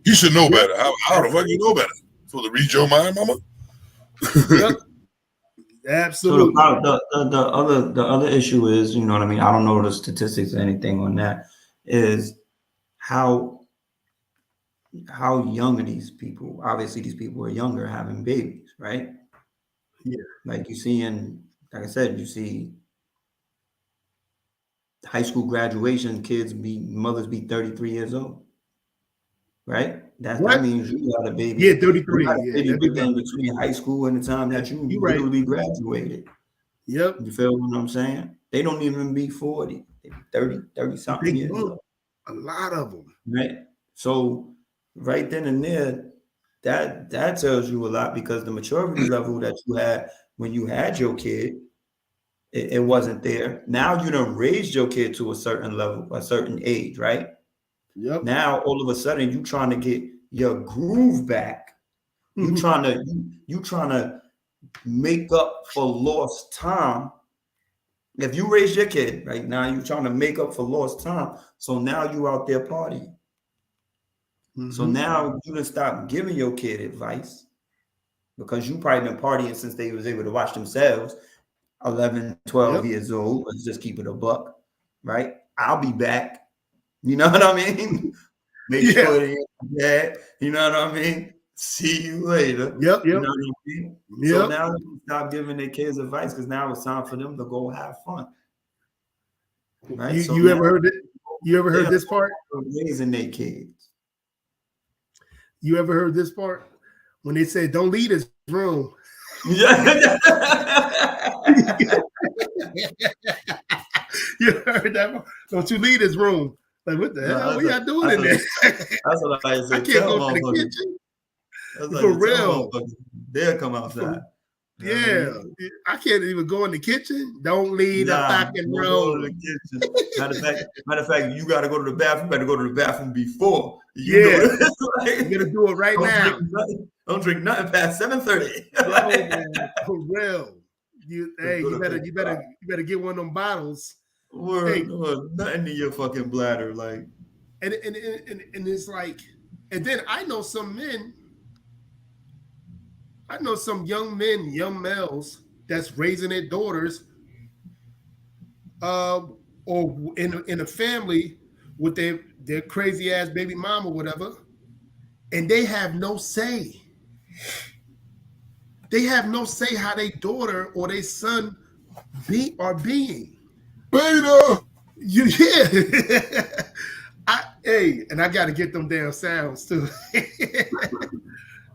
You should know better. How the fuck you know better? So to read your mind, mama? Yep. Absolutely. So the other issue is, you know what I mean? I don't know the statistics or anything on that, is how young are these people? Obviously, these people are younger having babies, right? Yeah. Like like I said, you see high school graduation, mothers be 33 years old, right? That means you got a baby. Yeah, 33. You got a baby between high school and the time that you literally graduated. Yep. You feel what I'm saying? They don't even be 40, they be 30 something years old. A lot of them. Right. So right then and there, that tells you a lot, because the maturity level that you had when you had your kid, it wasn't there. Now you done raised your kid to a certain level, a certain age, right? Yep. Now all of a sudden you trying to get your groove back. You trying to make up for lost time. If you raise your kid right now, you're trying to make up for lost time. So now you out there partying. So now you done stop giving your kid advice, because you probably been partying since they was able to watch themselves, 11, 12 years old. Let's just keep it a buck, right? I'll be back. You know what I mean? Make sure they ain't bad. You know what I mean? See you later. Yep. You know what I mean? So now you stop giving their kids advice, because now it's time for them to go have fun. Right? You ever heard it? You ever heard this part? Raising their kids. You ever heard this part? When they say, don't leave this room. You heard that? Don't you leave this room. Like, what the hell? What y'all doing in there? That's what I said. I can't go to the kitchen. That's For real. They'll come outside. Yeah. I can't even go in the kitchen. Don't leave the fucking room. Go to the kitchen. Matter of fact, you got to go to the bathroom. You better go to the bathroom before. You gotta do it right now. Don't drink nothing past 7:30. For real. You better get one of them bottles. Word, nothing in your fucking bladder, like. And it's like, and then I know some young men, young males that's raising their daughters, or in a family with their crazy ass baby mom or whatever, and they have no say. They have no say how their daughter or their son are being. Beta. And I got to get them damn sounds too.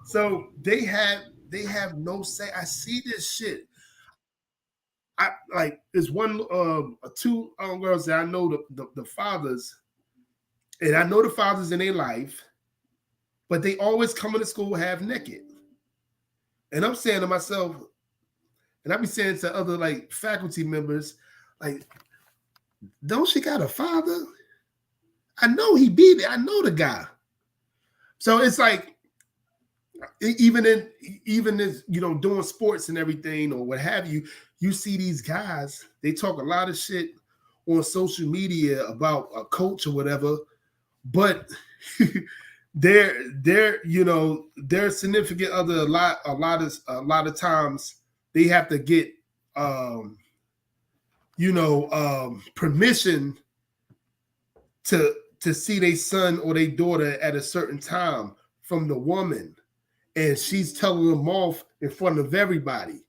So they have no say. I see this shit. I like there's two girls that I know the fathers, and I know the fathers in their life, but they always come into school half naked. And I'm saying to myself, and I be saying to other like faculty members, like, don't she got a father? I know he beat it. I know the guy. So it's like, even as doing sports and everything or what have you, you see these guys, they talk a lot of shit on social media about a coach or whatever, but their significant other a lot of times they have to get permission to see their son or their daughter at a certain time from the woman, and she's telling them off in front of everybody,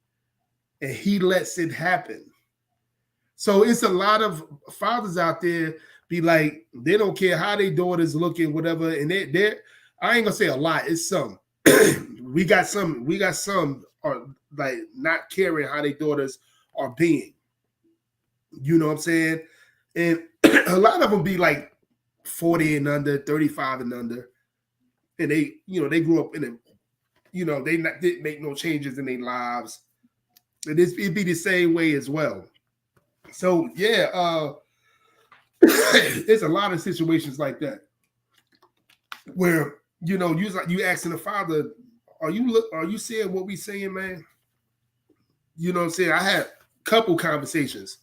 and he lets it happen. So it's a lot of fathers out there be like, they don't care how their daughter's looking, whatever, and they're I ain't gonna say a lot, it's some. we got some are like not caring how their daughters are being. You know what I'm saying? And a lot of them be like 40 and under, 35 and under. And they grew up in didn't make no changes in their lives. And it'd be the same way as well. So yeah, there's a lot of situations like that where you asking the father, are you saying what we saying, man? You know what I'm saying? I had a couple conversations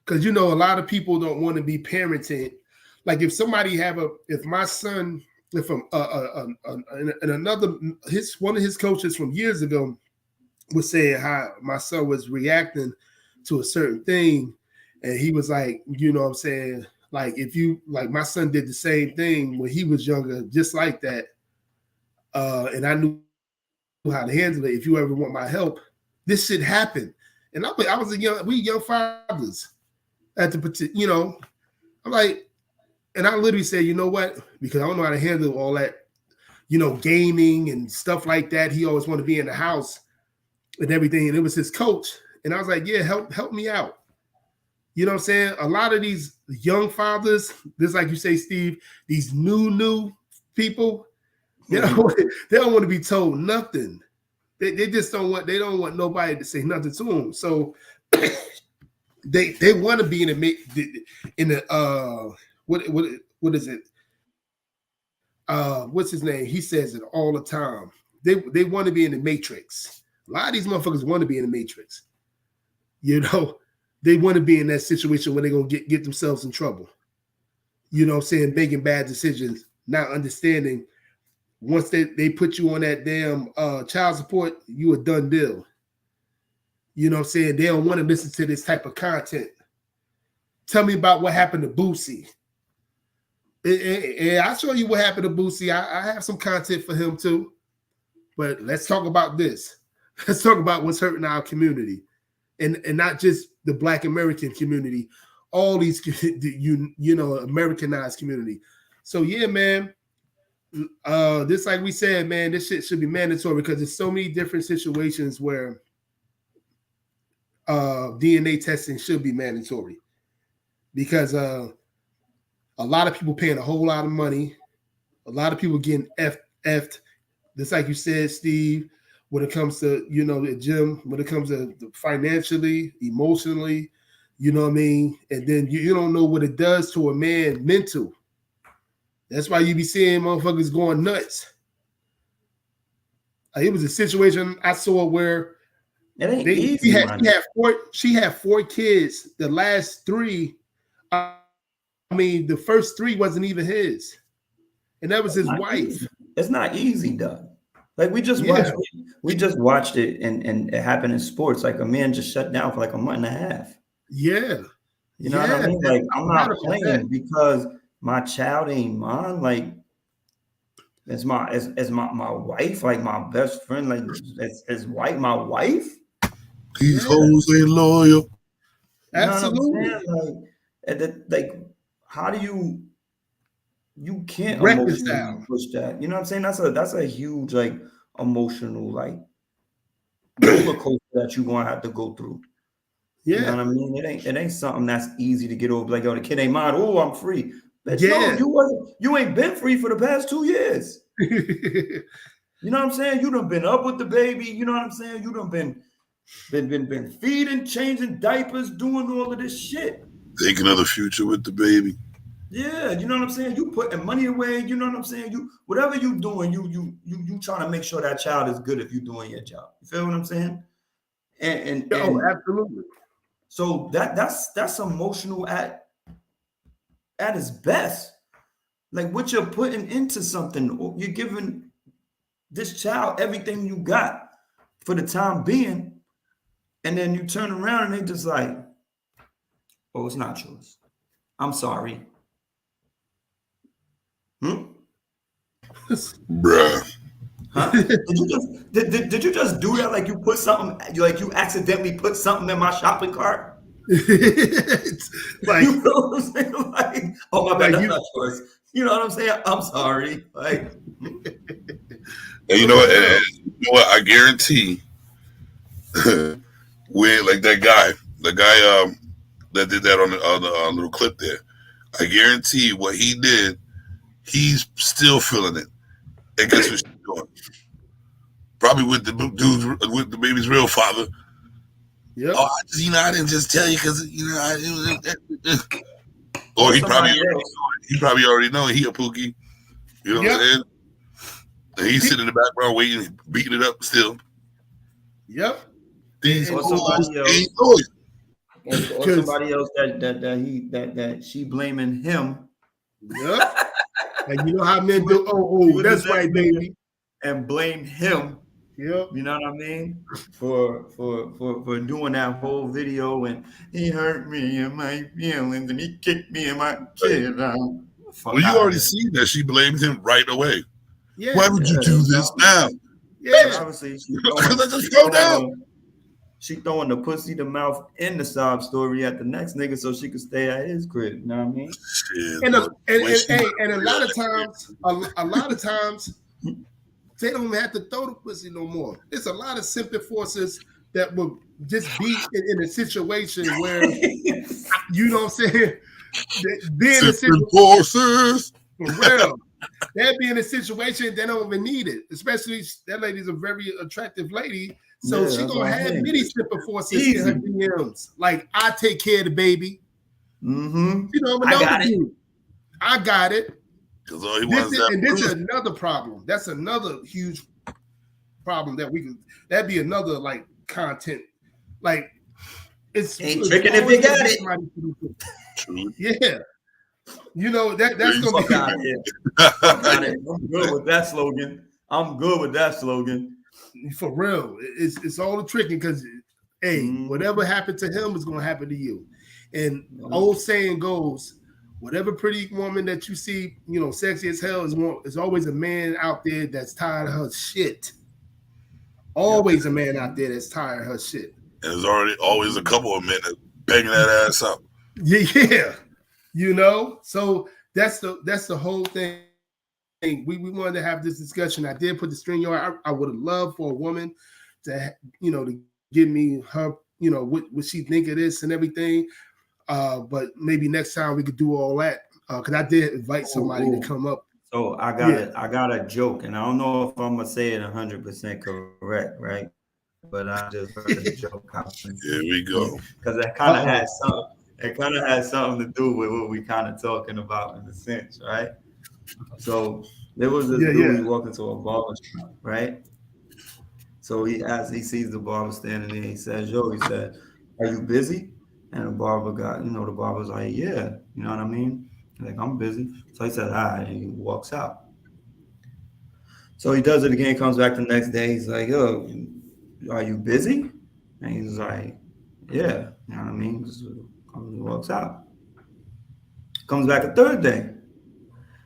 because a lot of people don't want to be parenting. Like if somebody if my son, if one of his coaches from years ago was saying how my son was reacting to a certain thing, and he was like, what I'm saying, like if you like my son did the same thing when he was younger, just like that, and I knew how to handle it. If you ever want my help, this shit happened. And I was we young fathers at the I'm like, and I literally said, you know what? Because I don't know how to handle all that, gaming and stuff like that. He always wanted to be in the house and everything. And it was his coach. And I was like, yeah, help me out. You know what I'm saying? A lot of these young fathers, just like you say, Steve, these new people, they don't want to be told nothing. They just don't want nobody to say nothing to them. So they want to be in the what is it? What's his name? He says it all the time. They want to be in the matrix. A lot of these motherfuckers want to be in the matrix. They want to be in that situation where they're gonna get themselves in trouble. You know what I'm saying? Making bad decisions, not understanding. Once they put you on that damn child support, you a done deal. You know what I'm saying? They don't want to listen to this type of content. Tell me about what happened to Boosie. And I'll show you what happened to Boosie. I have some content for him too. But let's talk about this. Let's talk about what's hurting our community. And not just the Black American community, all these, Americanized community. So yeah, man. This, like we said, man, this shit should be mandatory because there's so many different situations where DNA testing should be mandatory because a lot of people paying a whole lot of money, a lot of people getting effed. Just like you said, Steve, when it comes to the gym, when it comes to financially, emotionally, you know what I mean, and then you don't know what it does to a man mental. That's why you be seeing motherfuckers going nuts. It was a situation I saw where it ain't easy, she had 4 kids. The last 3, the first 3 wasn't even his, and that was his wife. Easy. It's not easy, Doug. Like we just watched it, and it happened in sports. Like a man just shut down for like a month and a half. Yeah, you know what I mean. Like I'm not playing because my child ain't mine. Like it's my wife, like my best friend, like it's my wife. These hoes ain't loyal. Absolutely. Like how do you can't reconcile push that? You know what I'm saying? That's a huge like emotional like roller coaster that you're gonna have to go through. Yeah. You know what I mean? It ain't something that's easy to get over. Like, the kid ain't mine. Oh, I'm free. But you ain't been free for the past 2 years. You know what I'm saying? You done been up with the baby. You know what I'm saying? You done been feeding, changing diapers, doing all of this shit. Thinking of the future with the baby. Yeah, you know what I'm saying? You putting money away, you know what I'm saying? You whatever you doing, you trying to make sure that child is good if you doing your job. You feel what I'm saying? And absolutely. So that's emotional at its best. Like what you're putting into something, you're giving this child everything you got for the time being, and then you turn around and they just like, oh, it's not yours. I'm sorry. Bruh. Huh? Did you just do that? Like you put something, like you accidentally put something in my shopping cart? Like, you know what I'm saying? Like, oh my bad, that's not yours. You know what I'm saying? I'm sorry. Like, and you know what? I guarantee, when like the guy that did that on the little clip there, I guarantee what he did, he's still feeling it. And guess what she's doing? probably with the dudes, with the baby's real father. Yep. Oh, I didn't just tell you because or he probably already know he a Pookie. You know what I'm saying? And he's sitting in the background waiting, beating it up still. Yep. Or somebody else that she blaming him. Yep. And you know how men do? Oh, that's right, baby. And blame him. Yep. You know what I mean? For doing that whole video, and he hurt me in my feelings and he kicked me in my kid. Well, you already seen that she blamed him right away. Yeah. Why would you do this now? Yeah. Obviously, she throwing the pussy to mouth in the sob story at the next nigga so she could stay at his crib. You know what I mean? And a lot of times, they don't have to throw the pussy no more. It's a lot of simple forces that will just be in a situation where, you know what I'm saying? Being in a situation, forces. For real. They'd be in a situation they don't even need it. Especially that lady's a very attractive lady. So she gonna have many simple forces in her DMs. Like, I take care of the baby. Mm-hmm. You know, I got it. Because all he wants that. And this is another problem. That's another huge problem that'd be another like content. Like, it's tricking if you got it. Yeah. You know, that's gonna be I'm good with that slogan. For real. It's all the tricking because whatever happened to him is gonna happen to you. And old saying goes, whatever pretty woman that you see, you know, sexy as hell is always a man out there that's tired of her shit. Always a man out there that's tired of her shit. And there's always a couple of men that banging that ass up. Yeah. You know, so that's the whole thing. We wanted to have this discussion. I did put the string yard. I would have loved for a woman to, you know, to give me her, you know, what she think of this and everything. But maybe next time we could do all that. Because I did invite somebody to come up. So I got a joke, and I don't know if I'm gonna say it 100% correct, right? But I just heard a joke. Here we go. Because that kind of has something. It kind of has something to do with what we kind of talking about in a sense, right? So there was this dude walking to a barber shop, right? So he sees the barber standing there. He says, "Are you busy?" And the barber's like, "Yeah," you know what I mean? Like, "I'm busy." So he said, "All right," and he walks out. So he does it again, comes back the next day. He's like, "Yo, are you busy?" And he's like, "Yeah," you know what I mean? He walks out. Comes back a third day.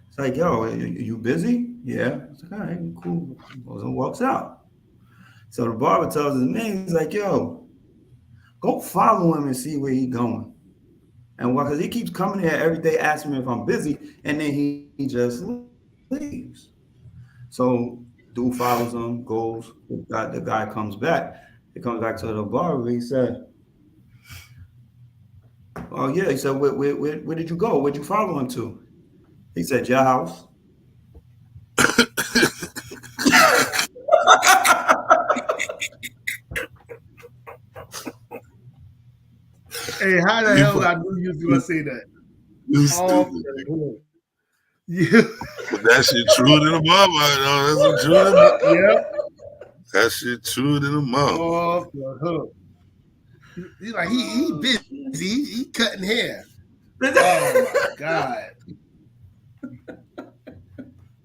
It's like, "Yo, are you busy?" "Yeah." It's like, "All right, cool." Goes and walks out. So the barber tells his man, he's like, "Yo, go follow him and see where he's going." And why? Because he keeps coming here every day asking me if I'm busy, and then he just leaves. So dude follows him, goes. The guy comes back. He comes back to the barber. He said, "Oh yeah." He said, where did you go? Where'd you follow him to?" He said, "Your house." Hey, how the hell I knew you was gonna say that? You stupid. Yeah. But that shit true than a mama. That's true than that shit true than a mama. Off the hook. He's like, he busy. He cutting hair. Oh my God.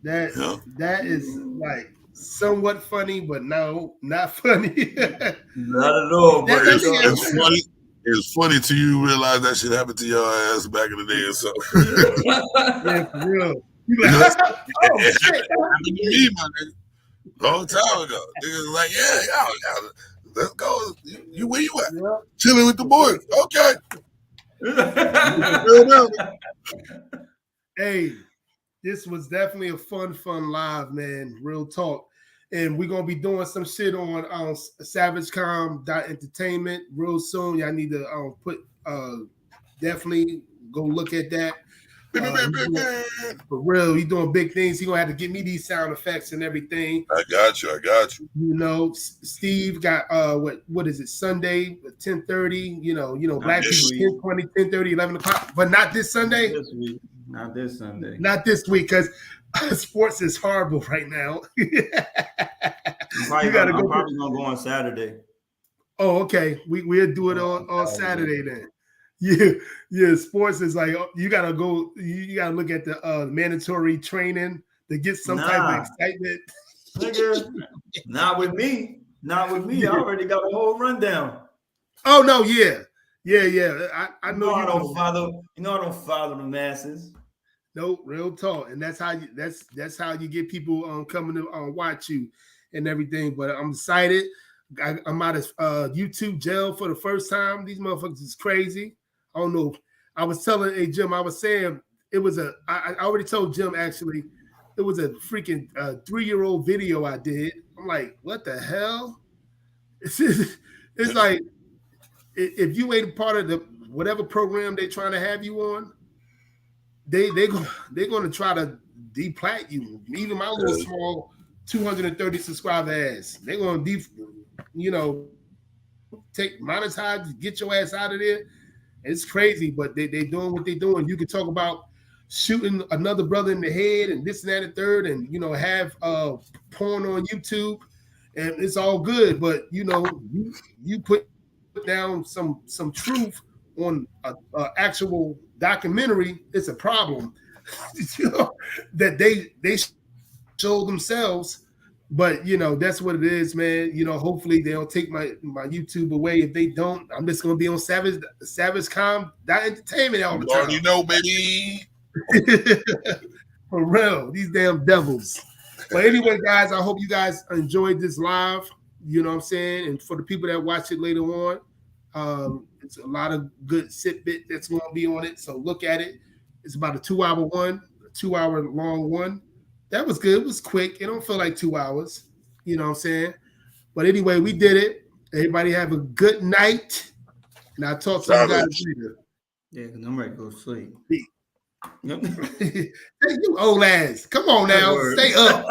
That is like somewhat funny, but no, not funny. Not at all. But it's funny. It's funny till you realize that shit happened to your ass back in the day or something. Yeah, for real. You like, oh shit! Me, my nigga. Long time ago, niggas like, yeah, let's go. You where you at? Yeah. Chilling with the boys. Okay. Hey, this was definitely a fun live, man. Real talk. And we're gonna be doing some shit on SavageCom.entertainment real soon. Y'all need to definitely go look at that. For real, he's doing big things. He's gonna have to get me these sound effects and everything. I got you. You know, Steve got what is it, Sunday at 10:30, you know, black people 10:20, 10:30, 11 o'clock, but not this Sunday. Not this Sunday. Not this week, because sports is horrible right now. I'm probably gonna go on Saturday. Oh, okay. We'll do it on Saturday then. Yeah. Sports is like you gotta go. You gotta look at the mandatory training to get some type of excitement. Nigga, not with me. Not with me. I already got a whole rundown. Oh no, yeah. I know I don't follow. I don't follow the masses. No, real talk, and that's how you get people coming to watch you and everything. But I'm excited. I'm out of YouTube jail for the first time. These motherfuckers is crazy. I don't know. I was telling Jim, I was saying it was I already told Jim actually, it was a freaking 3-year-old video I did. I'm like, what the hell? It's like if you ain't a part of the whatever program they're trying to have you on, they're gonna try to deplat you. Even my little small 230 subscriber ass, they're gonna take monetize, get your ass out of there. It's crazy, but they doing what they doing. You can talk about shooting another brother in the head and this and that and third, and have porn on YouTube, and it's all good. But you put down some truth on a actual documentary, it's a problem. That they show themselves. But that's what it is, man. Hopefully they don't take my YouTube away. If they don't, I'm just gonna be on SavageCom.entertainment all the time. Baby. For real, these damn devils. But anyway, guys, I hope you guys enjoyed this live. You know what I'm saying? And for the people that watch it later on, it's a lot of good bit that's gonna be on it. So look at it. It's about a 2-hour one, a 2-hour long one. That was good. It was quick. It don't feel like 2 hours. You know what I'm saying? But anyway, we did it. Everybody have a good night. And I'll talk to you guys later. Yeah, because I'm ready to go to sleep. Hey, you old ass. Come on now. Stay up.